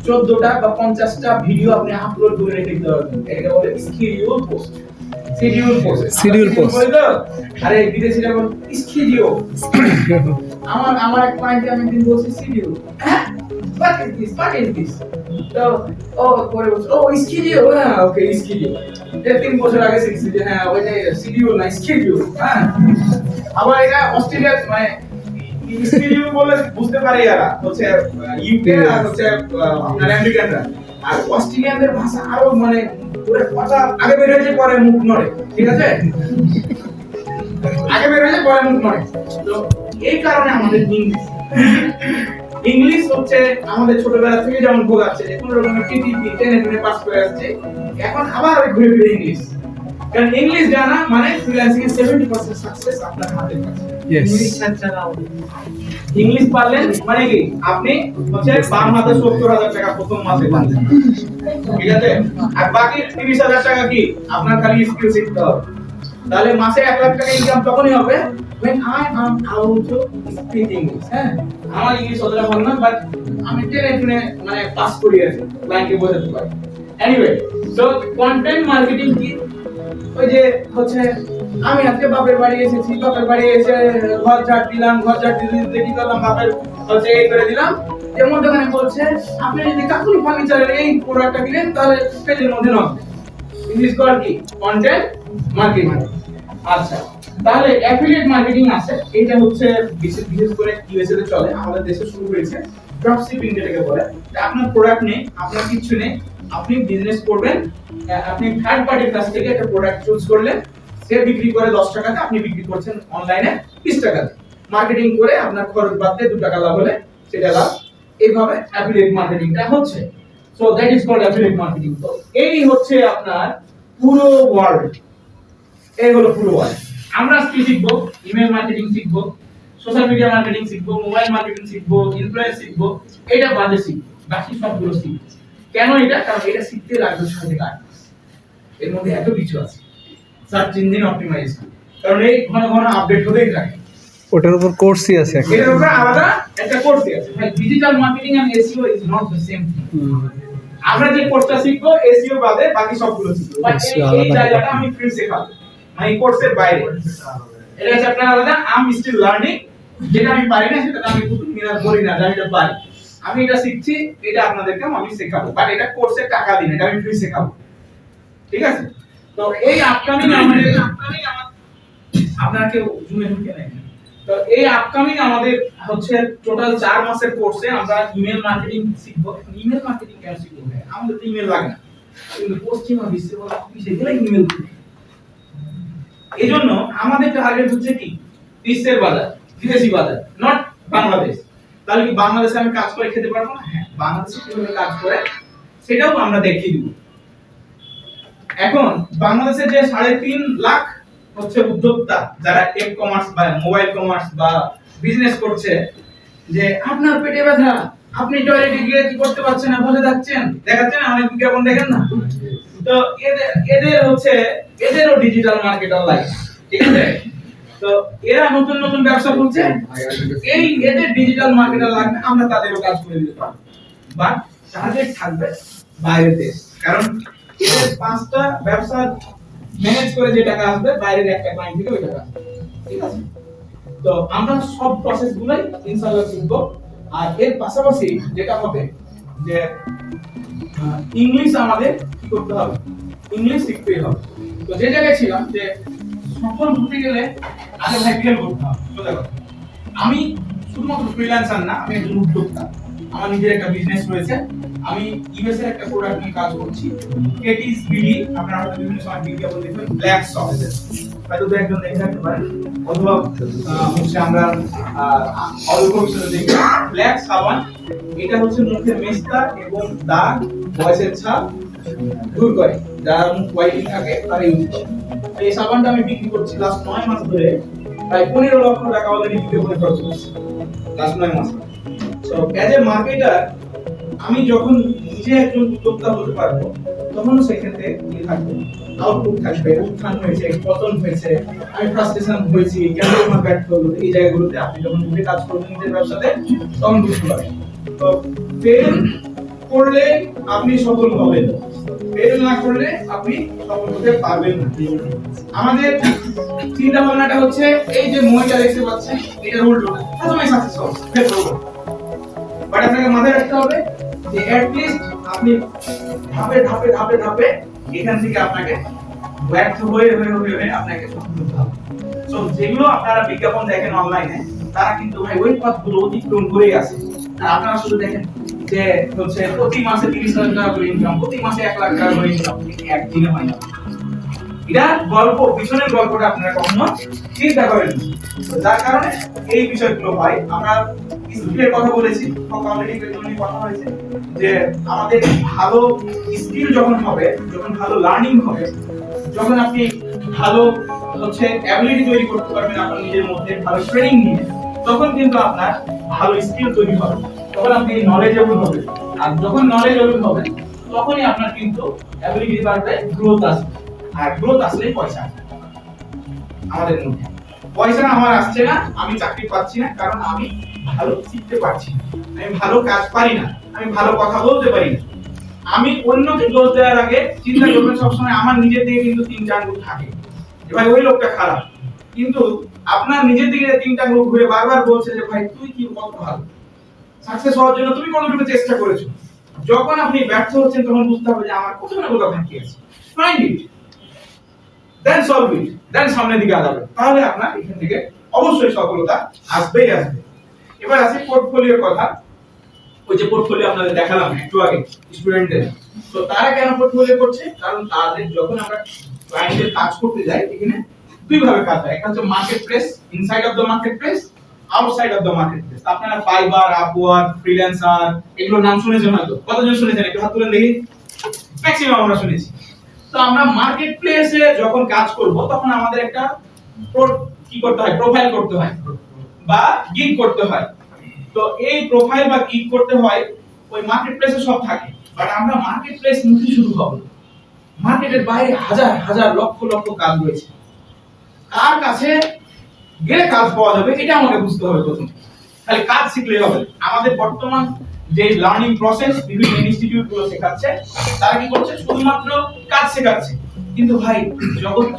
14টা বা 50টা ভিডিও আপনি আপলোড করে রেখে দিতে পারবেন। এটা বলে শিডিউল পোস্ট। শিডিউল পোস্ট আরে বিদেশিরা বলে শিডিউল। আমার এক পয়েন্টে আমি দিন বলছি শিডিউল, what is this তো ও পরে বলছে ও শিডিউল, হ্যাঁ ওকে শিডিউল। 3 বছর আগে শিখছি যে হ্যাঁ ওইটা শিডিউল না শিডিউল। হ্যাঁ আবার এটা অস্ট্রেলিয়া মানে শিডিউল বলে বুঝতে পারে এরা, হচ্ছে ইউকে আর হচ্ছে আপনার আমেরিকানরা। আর অস্ট্রেলিয়ানদের ভাষা আরো মানে পুরো কথা আগে বের হয়ে যায় পরে মুখ নড়ে, ঠিক আছে? আগে বের হয়ে যায় পরে মুখ নড়ে। তো এই কারণে আমাদের ইংলিশ হচ্ছে আমাদের ছোটবেলা থেকে যেমন ভোগাচ্ছে যে কোন রকমের টিটিপি টেনে টেনে পাস করে আসছে, এখন আবার ওই ঘুরে ফিরে ইংলিশ। কারণ ইংলিশ জানা মানে ফ্রিল্যান্সিং এর 70% সাকসেস আপনার হাতের কাছে। ইংলিশ পারলেন মানে কি আপনি হচ্ছে বাম হাতে 70,000 টাকা প্রথম মাসে পাচ্ছেন, ঠিক আছে? আর বাকি 30,000 টাকা কি আপনার খালি স্কিল শিখতে হবে। তাহলে মাসে 1 লাখ টাকা ইনকাম তখনই হবে when I am able to speak English। হ্যাঁ আমার ইংলিশ অতটা ভালো না, বাট আমি টেনে টেনে মানে পাস করি আর ক্লায়েন্টকে বোঝাতে পারি। এনিওয়ে সো কন্টেন্ট মার্কেটিং কি, ওই যে হচ্ছে আমি আজকে বাপের বাড়ি এসেছি, বাপের বাড়ি এসে ঘর ঝাড় দিলাম, ঘর ঝাড় দিতে কি করলাম বাপের হচ্ছে এই করে দিলাম। এর মধ্যে মানে বলছে আপনি যদি কাকুলি ফার্নিচারের এই প্রোডাক্টটা কিনেন তাহলে পেজের মধ্যে নক। ইংলিশ করার কি কন্টেন্ট মার্কেটিং। আচ্ছা তাহলে অ্যাফিলিয়েট মার্কেটিং আছে, এটা হচ্ছে বিশেষ করে ইউএসএ তে চলে, আমাদের দেশে শুরু হয়েছে। ড্রপ শিপিং যেটাকে বলে, আপনার প্রোডাক্ট নেই, আপনার কিছু নেই, আপনি বিজনেস করবেন, আপনি থার্ড পার্টির কাছ থেকে একটা প্রোডাক্ট চুজ করলেন, সে বিক্রি করে 10 টাকাতে, আপনি বিক্রি করছেন অনলাইনে 20 টাকাতে। মার্কেটিং করে আপনার খরচ বাদ দিয়ে 2 টাকা লাভ হলে সেটা লাভ। এইভাবে অ্যাফিলিয়েট মার্কেটিংটা হচ্ছে। So that is called affiliate marketing. তো এই হচ্ছে আপনার পুরো ওয়ার্ল্ড, এই হলো পুরো ওয়ার্ল্ড। আমরা কি শিখবো? ইমেল মার্কেটিং শিখবো, সোশ্যাল মিডিয়া মার্কেটিং শিখবো, মোবাইল মার্কেটিং শিখবো, ইনফ্লুয়েন্স শিখবো, এটা বাদে শিখবো, বাকি সবগুলো শিখবো। কেন এটা? কারণ এটা শিখতে লাগবে 6 থেকে 8 মাস। এর মধ্যে এত কিছু আছে, সার্চ ইঞ্জিন অপটিমাইজেশন, কারণ এই ঘন ঘন আপডেট হতেই থাকে। ওটার উপর কোর্সই আছে, এটার উপর আলাদা একটা কোর্সই আছে। ভাই digital marketing and SEO is not the same thing. আমরা যে কোর্সটা শিখবো এসইও বাদে বাকি সবগুলো শিখবো, বাট এই জায়গাটা আমি ফ্রি শেখাবো, মানে এই কোর্সের বাইরে। এটা হচ্ছে আপনার আলাদা। আমি স্টিল লার্নিং, যেটা আমি পারি না সেটা আমি বলি না যে আমি এটা পারি, আমি এটা শিখছি, এটা আপনাদেরকে আমি শেখাবো, বাট এটা কোর্সের টাকা দিন, এটা আমি ফ্রি শেখাবো, ঠিক আছে? তো এই আপকামিং আমাদের আপনারা কেউ জুমে ঢুকে নেন। তো এই আপকামিং আমাদের হচ্ছে টোটাল 4 মাসের কোর্সে আমরা ইমেল মার্কেটিং শিখবো। ইমেল মার্কেটিং কেন শিখবো? আমাদের তো ইমেল লাগে না, কিন্তু পশ্চিমা বিশ্বে বলা অফিসে গেলে ইমেল করে। এইজন্য আমাদের টার্গেট হচ্ছে কি বিশ্বের বাজার, বিদেশি বাজার, নট বাংলাদেশ। তাহলে কি বাংলাদেশে আমি কাজ করে খেতে পারবো না? হ্যাঁ, বাংলাদেশে কিভাবে কাজ করে সেটাও আমরা দেখিয়ে দিব। এখন বাংলাদেশে যে 3.5 লাখ হচ্ছে উদ্যোক্তা যারা টেক কমার্স বা মোবাইল কমার্স বা বিজনেস করছে, যে আপনার পেটে ব্যথা, আপনি টয়লেটে গিয়ে কি করতে পারছেন না, বসে থাকছেন, দেখাচ্ছেন অনেক বিজ্ঞাপন দেখেন না? তো এদের হচ্ছে এদেরও ডিজিটাল মার্কেটার লাগে, ঠিক আছে? তো এরা নতুন নতুন ব্যবসা খুলছে, এই এদের ডিজিটাল মার্কেটার লাগবে, আমরা তাদেরও কাজ করে দিতে পারবো, বাট টার্গেট থাকবে বাইরের দেশ। কারণ এদের 5টা ব্যবসা ম্যানেজ করে যে টাকা আসবে বাইরের একটা ক্লায়েন্ট থেকে ওই টাকা আসবে, ঠিক আছে? তো আমরা সব প্রসেস গুলাই ইনশাআল্লাহ শিখবো। আর এর পাশাপাশি যেটা হবে যে ইংলিশ আমাদের কি করতে হবে, ইংলিশ শিখতেই হবে। তো যে জায়গায় ছিলাম যে সফল হতে গেলে আগে ভাই ফেল করতে হবে, সোজা কথা। আমি শুধুমাত্র ফ্রিল্যান্সার না, আমি একজন উদ্যোক্তা, আমার নিজের একটা বিজনেস রয়েছে, আমি ইউএস এর একটা প্রোডাক্ট নিয়ে কাজ করছি, কেটিস বিডি, আপনারা হয়তো বিভিন্ন সময় বিজ্ঞাপন দেখবেন, ব্ল্যাক সফট। হয়তো দু একজন দেখে থাকতে পারেন, অথবা হচ্ছে আমরা অল্প ভবিষ্যতে দেখি ব্ল্যাক সাবান। এটা হচ্ছে মুখের মেস্তা এবং দাগ, বয়সের ছাপ দূর করে। যারা মুখ হোয়াইটিং থাকে তারা ইউজ করে। তো এই সাবানটা আমি বিক্রি করছি লাস্ট 9 মাস ধরে, প্রায় 15 লক্ষ টাকা অলরেডি বিক্রি খরচ করছি লাস্ট 9 মাসে। সো অ্যাজ এ মার্কেটার আমি যখন নিজে একজন উদ্যোক্তা হতে পারবো, তখন সেক্ষেত্রে কি থাকবে, আউটপুট থাকবে, উত্থান হয়েছে, পতন হয়েছে, আমি ফ্রাস্ট্রেশন হয়েছি, কেন আমার ব্যর্থ হলো, এই জায়গাগুলোতে আপনি যখন নিজে কাজ করবেন নিজের ব্যবসাতে, তখন বুঝতে পারবেন। তো ফেল করলে আপনি সফল হবেন, ফেল না করলে আপনি সফল হতে পারবেন না। আমাদের চিন্তা ভাবনাটা হচ্ছে এই যে মইটা দেখতে পাচ্ছেন, এটা উল্টো না, প্রথমে সাকসেস হবে, ফেল করব। বাট আপনাকে মাথায় রাখতে হবে যে এট লিস্ট আপনি ধাপে ধাপে ধাপে ধাপে এখান থেকে আপনাকে ব্যর্থ হয়ে আপনাকে সফল হতে হবে। সো যেগুলো আপনারা বিজ্ঞাপন দেখেন অনলাইনে, তারা কিন্তু ভাই ওই পথগুলো অতিক্রম করে আছে। আর আপনারা শুধু দেখেন যে হচ্ছে প্রতি মাসে 30,000 টাকা করে ইনকাম, প্রতি মাসে 1 লাখ টাকা করে ইনকাম, একদিনে হয় না। এটা গল্প, পিছনের গল্পটা আপনারা কখনো চিন্তা করেন। যার কারণে এই বিষয়গুলো হয়। আমরা স্কিলের কথা বলেছি, অলরেডি পেছনে কথা হয়েছে যে আমাদের ভালো স্কিল যখন হবে, যখন ভালো লার্নিং হবে, যখন আপনি ভালো হচ্ছে অ্যাবিলিটি তৈরি করতে পারবেন আপনার নিজের মধ্যে, ভালো ট্রেনিং নিয়ে, তখন কিন্তু আপনার ভালো স্কিল তৈরি হবে, তখন আপনি নলেজেবল হবেন। আর যখন নলেজেবল হবেন, তখনই আপনার কিন্তু অ্যাবিলিটি বাড়বে, গ্রোথ আসবে। আর গ্রোথ আসলেই পয়সা আসবে আমাদের মধ্যে। পয়সা আমার আসছে না, আমি চাকরি পাচ্ছি না, কারণ আমি ভালো শিখতে পারছি না, আমি ভালো কাজ পারি না, আমি ভালো কথা বলতে পারি না। আমি অন্যকে দোষ দেওয়ার আগে চিন্তা করবেন সবসময় আমার নিজের দিকে কিন্তু 3-4 গুণ থাকে যে ভাই ওই লোকটা খারাপ, কিন্তু আপনার নিজের দিকে 3টা গুণ ঘুরে বারবার বলছে যে ভাই তুই কি কত ভালো, সাকসেস হওয়ার জন্য তুমি কতটুকু চেষ্টা করেছো। যখন আপনি ব্যর্থ হচ্ছেন, তখন বুঝতে হবে যে আমার কোথাও না কোথাও ঘাটতি আছে, find it, then solve it, দেন সামনের দিকে আগাবে। তাহলে আপনার এখান থেকে অবশ্যই সফলতা আসবেই আসবে। এবার আসি পোর্টফোলিওর কথা। ওই যে পোর্টফোলিও আপনাদের দেখালাম একটু আগে স্টুডেন্টদের, তো তারা কেন পোর্টফোলিও করছে? কারণ তাদের যখন আমরা ক্লায়েন্টের কাজ করতে যাই, এখানে দুই ভাবে কাজ হয়। একটা হচ্ছে market place, inside of the market place, outside of the market place. আপনারা ফাইবার, আপওয়ার্ক, ফ্রিল্যান্সার এগুলোর নাম শুনেছেন হয়তো। কতজন শুনেছেন একটু হাত তুলে দেখি? ম্যাক্সিমাম আমরা শুনেছি। তো আমরা মার্কেট প্লেসে যখন কাজ করব, তখন আমাদের একটা কি করতে হয়, প্রোফাইল করতে হয় বা গিগ করতে হয়। তো এই প্রোফাইল বা গিগ করতে হয়, ওই মার্কেট প্লেসে সব থাকে। বাট আমরা মার্কেট প্লেস মুখে শুরু হব, মার্কেটের বাইরে হাজার হাজার লক্ষ লক্ষ কাজ রয়েছে। কার কাছে গেলে কাজ পাওয়া যাবে এটা আমাকে বুঝতে হবে প্রথমে। খালি কাজ শিখলেই হবে। আমাদের বর্তমান যে লার্নিং প্রসেস বিভিন্ন ইনস্টিটিউট গুলো শেখাচ্ছে, তারা কি করছে, শুধুমাত্র কাজ শেখাচ্ছে। কিন্তু ভাই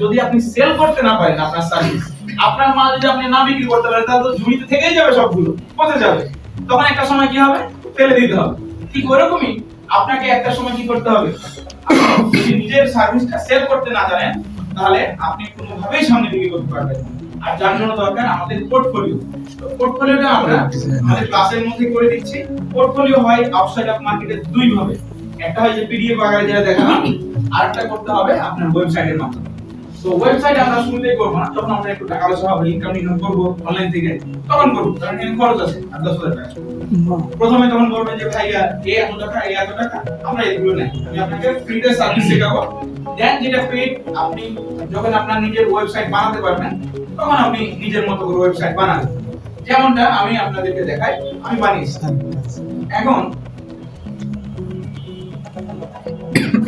যদি আপনি সেল করতে না পারেন আপনার সার্ভিস, আপনার মাল যদি আপনি না বিক্রি করতে পারেন, তাহলে তো ঝুড়িতে থেকেই যাবে, সবগুলো কোথায় যাবে? তখন একটা সময় কি হবে, ফেলে দিতে হবে। ঠিক ওরকমই আপনাকে একটা সময় কি করতে হবে, আপনি যদি নিজের সার্ভিসটা সেল করতে না জানেন, তাহলে আপনি কোনোভাবেই সামনে দিকে করতে পারবেন না। আর যার জন্য দরকার আমাদের পোর্টফোলিও। তো পোর্টফোলিওটা আমরা আমাদের ক্লাসের মধ্যে করে দিচ্ছি। পোর্টফোলিও হয় আউটসাইড অফ মার্কেটে দুই ভাবে। একটা হয় যে পিডিএফ আকারে যেটা দেখালাম, আরেকটা করতে হবে আপনার ওয়েবসাইটের মাধ্যমে। তো ওয়েবসাইট আমরা শুরুতেই করব না, যখন আমরা একটু টাকা পয়সা হবে, ইনকাম করব অনলাইন থেকে, তখন করব, কারণ এর খরচ আছে 10,000 টাকা। প্রথমে তখন বলবেন যে ভাই এই এত টাকা, এই এত টাকা, আমরা এগুলো নেই, আমি আপনাকে ফ্রিতে সার্ভিস শেখাবো। দেন যেটা পেড, আপনি যখন আপনার নিজের ওয়েবসাইট বানাতে পারবেন, তখন আপনি নিজের মতো করে ওয়েবসাইট বানাবেন। যেমনটা আমি আপনাদেরকে দেখাই, আমি বানিয়েছি। এখন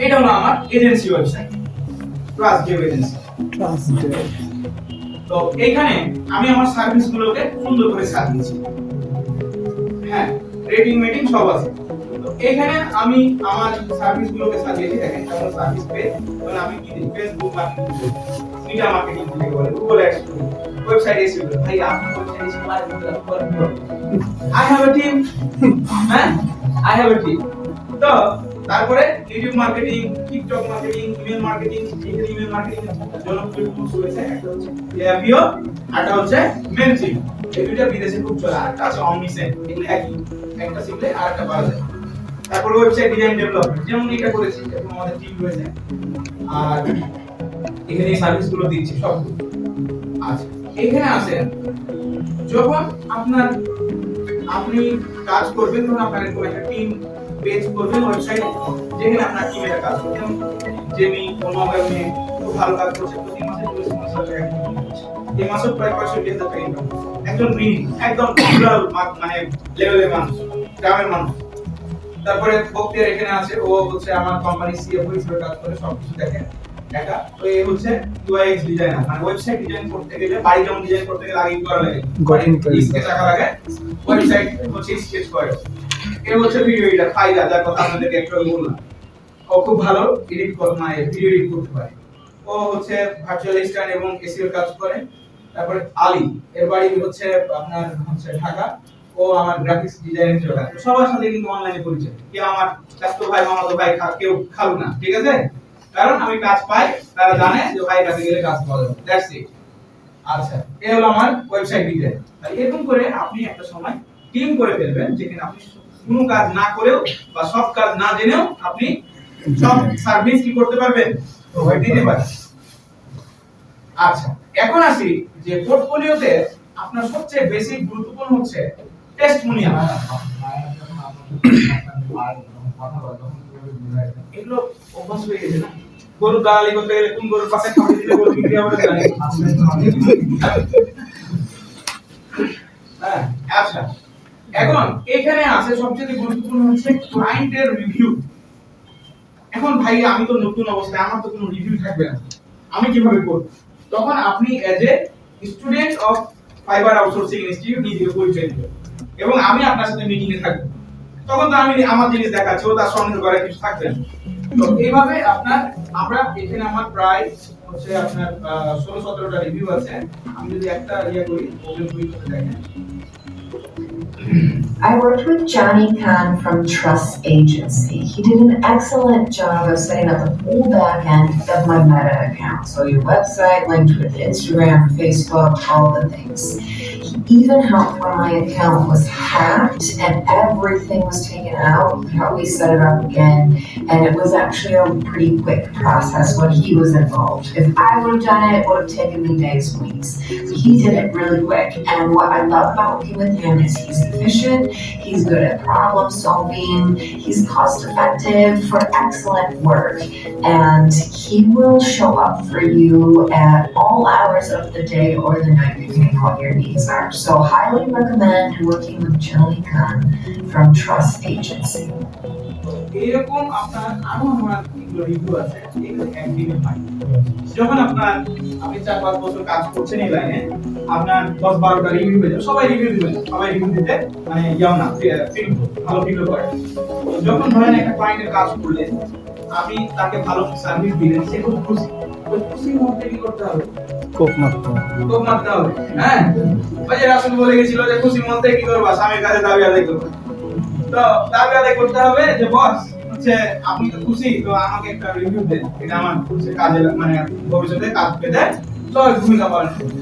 এটা হলো আমার agency website, trust Dave agency. তো এইখানে আমি আমার সার্ভিসগুলোকে সুন্দর করে সাজিয়েছি। হ্যাঁ, রেটিং মেটিং সব আছে। তো এখানে আমি আমার সার্ভিসগুলোকে সাজিয়েছি। দেখেন যেমন সার্ভিস পেজ, মানে আমি কি দিই, ফেসবুক মার্কেটিং, মিডিয়া মার্কেটিং থেকে বলে, গুগল অ্যাডস, ওয়েবসাইট এসইও। ভাই আপনি ওয়েবসাইট এসইও পারেন? I have a team. হ্যাঁ, আই হ্যাভ এ টিম। তো তারপরে YouTube marketing, TikTok marketing, email marketing. Email marketing জনপ্রিয় টুলস রয়েছে, একটা হচ্ছে Klaviyo, আরটা হচ্ছে Mailchimp। এই দুইটা বিদেশে খুব চলে। আরটা আছে Omnisend। এগুলো একই, একটা শিখলে আরেকটা পারা যায়। তারপর ওয়েবসাইট ডিজাইন ডেভেলপমেন্ট, যেমন এটা করেছি, এখন আমাদের টিম রয়েছে। আর এখানে এই সার্ভিসগুলো দিচ্ছি সবগুলো। আচ্ছা, এখানে আসেন, যখন আপনি কাজ করবেন তখন আপনার এরকম একটা টিম পেজ করবেন ওয়েবসাইটে, যেখানে আপনার টিমের কাজ করবে। যেমন জেমি কোনোভাবে মেয়ে খুব ভালো কাজ করছে, প্রতি মাসে 250,000 টাকা ইনকাম করছে, এই মাসে প্রায় 65,000 টাকা ইনকাম করছে। একজন গৃহিণী, একদম রুরাল মানে লেভেলের মানুষ, গ্রামের মানুষ। তারপরে বক্তিয়ার এখানে আছে, ও হচ্ছে আমার কোম্পানি সিএফও হিসেবে কাজ করে, সবকিছু দেখে একা। তো এই হচ্ছে ইউআইএক্স ডিজাইনার, মানে ওয়েবসাইট ডিজাইন করতে গেলে, বাড়ি যেমন ডিজাইন করতে গেলে আগে কি করা লাগে, স্কেচ আঁকা লাগে, ওয়েবসাইট হচ্ছে স্কেচ করে। এ হচ্ছে ভিডিও এডিটর ফাইদা, যার কথা আপনাদেরকে একটু আগে বললাম। ও খুব ভালো এডিট করে, মানে ভিডিও এডিট করতে পারে। ও হচ্ছে ভার্চুয়াল অ্যাসিস্ট্যান্ট এবং এসইও কাজ করে। তারপরে আলী, এর বাড়ি হচ্ছে আপনার হচ্ছে ঢাকা। ও আমার গ্রাফিক্স ডিজাইন হিসেবে কাজ করে। সবার সাথে কিন্তু অনলাইনে পরিচয়, কেউ আমার চাচতো ভাই মামাতো ভাই কেউ খালু না, ঠিক আছে? কারণ আমি কাজ পাই, তারা জানে যে ভাই কাছে গেলে কাজ পাওয়া যাবে, দ্যাটস ইট। আচ্ছা, এই হলো আমার ওয়েবসাইট ডিজাইন। তাহলে এরকম করে আপনি একটা সময় টিম করে ফেলবেন, যেখানে আপনি কোনো কাজ না করেও বা সব কাজ না জেনেও আপনি সব সার্ভিস কি করতে পারবেন, প্রোভাইড দিতে পারবেন। আচ্ছা, এখন আসি যে পোর্টফোলিওতে আপনার সবচেয়ে বেশি গুরুত্বপূর্ণ হচ্ছে টেস্টিমোনিয়াল। এগুলো অভ্যাস হয়ে গেছে না, গরু গালি করতে গেলে কোন গরুর পাশে খাওয়াই দিলে গরু বিক্রি হবে না জানি। হ্যাঁ, আচ্ছা, এখন এখানে আছে সবচেয়ে গুরুত্বপূর্ণ হচ্ছে ক্লায়েন্টের রিভিউ। এখন ভাই আমি তো নতুন অবস্থায়, আমার তো কোনো রিভিউ থাকবে না, আমি কিভাবে করব? তখন আপনি as a student of fibre outsourcing institute নিজেকে পরিচয় দিবেন, এবং আমি আপনার সাথে মিটিং এ থাকব। তখন তো আমি আমার জিনিস দেখাচ্ছি, ও তার সন্দেহ করে কিছু থাকবে না। তো এইভাবে আমরা এখানে আমার প্রায় হচ্ছে আপনার 16-17টা রিভিউ আছে। আমি যদি একটা করি, ওপেন করি, দেখেন। I worked with Johnny Khan from Trust Agency. He did an excellent job of setting up the full back end of my Meta account. So your website linked with Instagram, Facebook, all the things. He even helped when my account was hacked and everything was taken out, how we set it up again. And it was actually a pretty quick process when he was involved. If I would have done it, it would have taken me days, weeks. So he did it really quick. And what I love about working with him is he's efficient, he's good at problem solving, he's cost effective for excellent work, and he will show up for you at all hours of the day or the night depending on what your needs are. So highly recommend working with Johnny Khan from Trust Agency. এরকম আপনার আরো আমার review আছে, এগুলো একদিনে পাই। যখন আপনি 4-5 বছর কাজ করছেন এই লাইনে, আপনার 10-12টা রিভিউ হয়ে যাবে, সবাই রিভিউ দিবেন, সবাই রিভিউ দিতে মানে যাও না, ফিল ভালো ফিল করে। যখন ধরেন একটা ক্লায়েন্টের কাজ করলেন, আপনি তাকে ভালো সার্ভিস দিলেন, সে খুব খুশি। ওই খুশির মধ্যে কি করতে হবে? কোপ মারতে হবে। কোপ মারতে হবে। হ্যাঁ, ওই যে রাসূল বলে গেছিল যে খুশির মধ্যে কি করবা, স্বামীর কাছে দাবি আদায় করবে। তো দাবি আদায় করতে হবে যে বস হচ্ছে আপনি তো খুশি, তো আমাকে একটা রিভিউ দেন, এটা আমার হচ্ছে কাজে মানে ভবিষ্যতে কাজ পেতে সবাই ভূমিকা পালন করবে।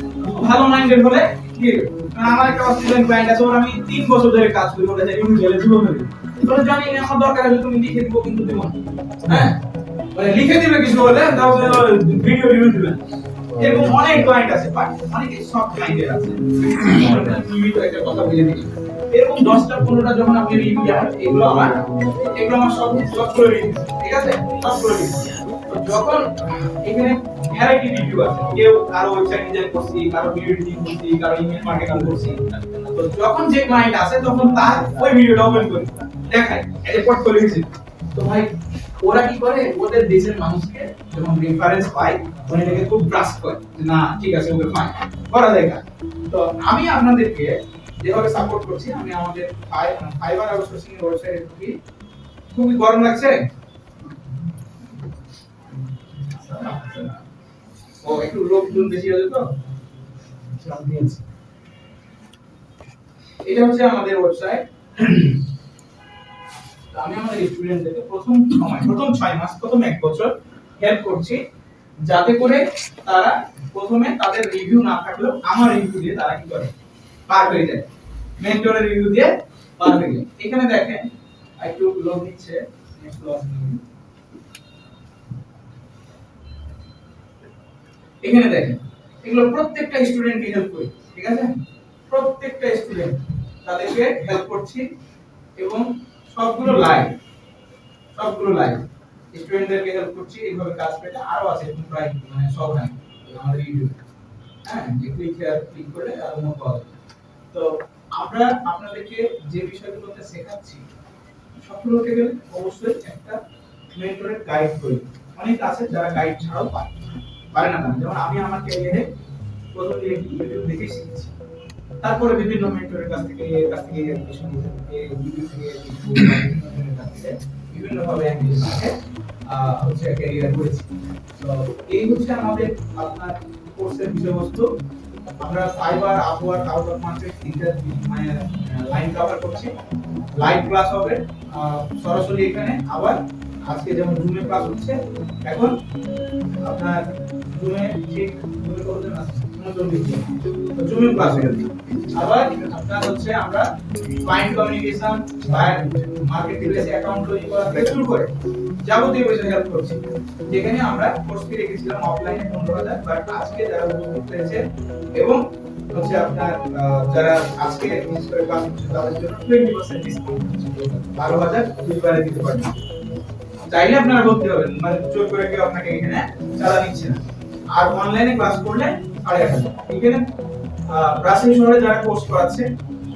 ভালো মাইন্ডেড হলে কি, কারণ আমার একটা স্টুডেন্ট ক্লায়েন্ট আছে, ওর আমি 3 বছর ধরে কাজ করি, ওর কাছে রিভিউ গেলে জীবন ধরে তোরা জানি আমার দরকার আছে, তুমি লিখে দিব কিন্তু দিব না। হ্যাঁ, মানে লিখে দিবে কিছু হলে তাও ভিডিও রিভিউ দিবে। এরকম অনেক ক্লায়েন্ট আছে, বাট অনেকে সব ক্লায়েন্টের আছে। তুমি তো একটা কথা বলে দিই, এরকম 10টা-15টা যখন আপনি রিভিউ দেন, এগুলো আমার সব করে রিভিউ, ঠিক আছে, সব করে রিভিউ। তো যখন এখানে ভ্যারাইটি রিভিউ আছে, কেউ কারো ওয়েবসাইট ডিজাইন করছি, কারো ভিডিও এডিটিং করছি, কারো ইমেল মার্কেটিং করছি। তো যখন যে ক্লায়েন্ট আসে তখন তার ওই ভিডিওটা ওপেন করি, দেখাই এই যে পোর্টফোলিও হিসেবে। তো ভাই ওরা কি করে, ওদের দেশের মানুষকে যখন রেফারেন্স পায়, ওরা এটাকে খুব ট্রাস্ট করে যে না ঠিক আছে, ওকে ফাইন করা যায়। তো আমি আপনাদেরকে যেভাবে সাপোর্ট করছি, আমি আমাদের ফাইবার আউটসোর্সিং এর ওয়েবসাইটে ঢুকি। খুবই গরম লাগছে, ও একটু লোকজন বেশি আছে তো। এটা হচ্ছে আমাদের ওয়েবসাইট। আমি আমাদের স্টুডেন্টদেরকে প্রথম 6 মাস, প্রথম 1 বছর হেল্প করছি, যাতে করে তারা প্রথমে তাদের রিভিউ না থাকলেও আমার রিভিউ দিয়ে তারা কি করে পার হয়ে যায়, মেন্টরের রিভিউ দিয়ে পার হয়ে যায়। এখানে দেখেন একটু লোড নিচ্ছে, নেক্সট লগ এখানে দেখেন এগুলো প্রত্যেকটা স্টুডেন্টকে হেল্প করি, ঠিক আছে? প্রত্যেকটা স্টুডেন্ট তাদেরকে হেল্প করছি এবং সবগুলো লাইভ, স্টুডেন্টদেরকে হেল্প করছি। এইভাবে কাজ পেতে আরো আছে প্রায় মানে সব নাই আমাদের ইউটিউবে। হ্যাঁ, যে ক্লিক করলে আরো মোট পাওয়া যাবে। তো আমরা আপনাদেরকে যে বিষয়গুলোতে শেখাচ্ছি সফল হতে গেলে অবশ্যই একটা মেন্টরের গাইড করি। অনেক আছে যারা গাইড ছাড়াও পারে না, যেমন আমি আমার ক্যারিয়ারে প্রথম দিকে ইউটিউব দেখে শিখেছি, তারপরে বিভিন্ন মেন্টরের কাছ থেকে এডুকেশন ইউটিউব থেকে বিভিন্ন ভাবে হচ্ছে ক্যারিয়ার করেছি। তো এই হচ্ছে আমাদের আপনার কোর্সের বিষয়বস্তু। আমরা fibre, Upwork, out of market তিনটা মানে লাইন কভার করছি। লাইভ ক্লাস হবে সরাসরি এখানে, আবার আজকে যেমন জুমে ক্লাস হচ্ছে, এখন আপনার জুমে ঠিক জুমে করতে না জুমে ক্লাস হবে। আবার আপনার হচ্ছে আমরা client communication, buyer market place account তৈরি করা থেকে শুরু করে যাবতীয় বিষয় হেল্প করছি। যেখানে আমরা কোর্স ফি রেখেছিলাম অফলাইনে 15,000, বাট আজকে যারা উপভোগ করেছে এবং হচ্ছে আপনার যারা আজকে বিশেষ করে ক্লাস করছে তাদের জন্য 20% ডিসকাউন্ট 12,000 দুইবারে দিতে পারবেন। চাইলে আপনারা ভর্তি হবেন, মানে জোর করে কেউ আপনাকে এখানে চালা দিচ্ছে না। আর অনলাইনে ক্লাস করলে 8,500। এখানে রাজশাহী শহরে যারা কোর্স করাচ্ছে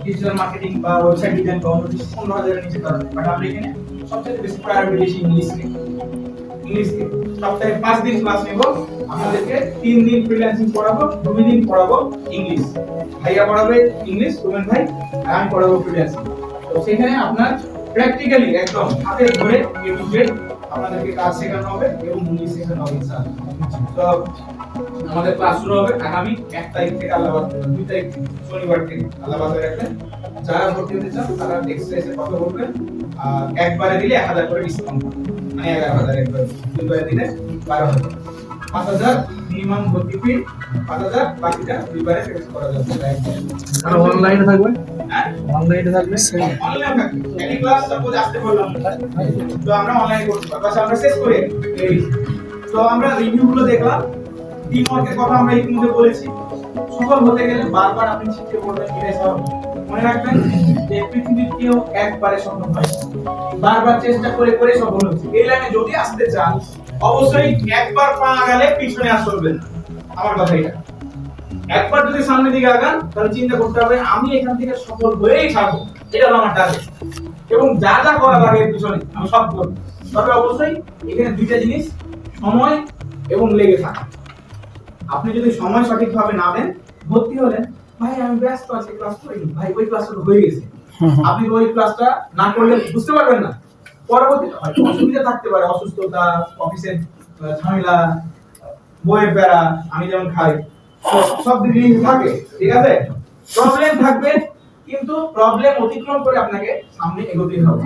ডিজিটাল মার্কেটিং বা ওয়েবসাইট ডিজাইন বা অন্য কিছু 15,000 এর নিচে পাবেন। বাট আমরা এখানে সবচেয়ে বেশি প্রায়োরিটি দিয়েছি ইংলিশকে। সপ্তাহে 5 দিন ক্লাস নেব, আপনাদেরকে 3 দিন ফ্রিল্যান্সিং পড়াবো, 2 দিন পড়াবো ইংলিশ। ভাইয়া পড়াবে ইংলিশ, রুমেন ভাই, আর আমি পড়াবো ফ্রিল্যান্সিং। তো সেখানে আপনার প্র্যাকটিক্যালি একদম হাতে ধরে এ টু জেড আপনাদেরকে কাজ শেখানো হবে এবং ইংলিশ শেখানো হবে ইনশাআল্লাহ। তো আমাদের ক্লাস শুরু হবে আগামী 1 তারিখ থেকে, আল্লাহ 2 তারিখ শনিবার থেকে, আল্লাহ বাজারে রাখবেন। যারা ভর্তি হতে চান তারা টেক্সটে এসে কথা বলবেন। আর একবারে দিলে 1,000 করে ডিসকাউন্ট, মানে 11,000 একবারে, দুইবারে দিলে 12,000। 5,000 মিনিমাম ভর্তি ফি, 5,000 বাকিটা দুইবারে পেমেন্ট করা যাবে। আর অনলাইনে থাকবে, হ্যাঁ অনলাইনে থাকবে অনলাইন থাকবে। এই ক্লাস সাপোজ আসতে বললাম, তো আমরা অনলাইন করতে পারবো। বাস আমরা শেষ করে এই, তো আমরা রিভিউ গুলো দেখলাম, টিম ওয়ার্কের কথা আমরা ইতিমধ্যে বলেছি। সফল হতে গেলে বারবার আপনি শিখতে পড়বেন, এটাই সব মনে রাখবেন যে পৃথিবীর কেউ একবারে সফল হয়, বারবার চেষ্টা করে করে সফল হচ্ছে। এই লাইনে যদি আসতে চান অবশ্যই একবার পা গেলে পিছনে আর চলবেন না, আমার কথা এটা। একবার যদি সামনের দিকে আগান তাহলে চিন্তা করতে হবে আমি এখান থেকে সফল হয়েই ছাড়বো, এটা হলো আমার টার্গেট। এবং যা যা করা লাগে এর পিছনে আমি সব করব। তবে অবশ্যই এখানে দুইটা জিনিস, সময় এবং লেগে থাকা। আপনি যদি সময় সঠিকভাবে না দেন, ভর্তি হলেন, ভাই আমি ব্যস্ত আছি ক্লাস করিনি, ভাই ওই ক্লাসটা তো হয়ে গেছে, আপনি ওই ক্লাসটা না করলে বুঝতে পারবেন না। পরবর্তীতে হয়তো অসুবিধা থাকতে পারে, অসুস্থতা, অফিসের ঝামেলা, বইয়ের প্যারা, আমি যেমন খাই, সব জিনিস থাকে, ঠিক আছে? প্রবলেম থাকবে, কিন্তু প্রবলেম অতিক্রম করে আপনাকে সামনে এগোতে হবে।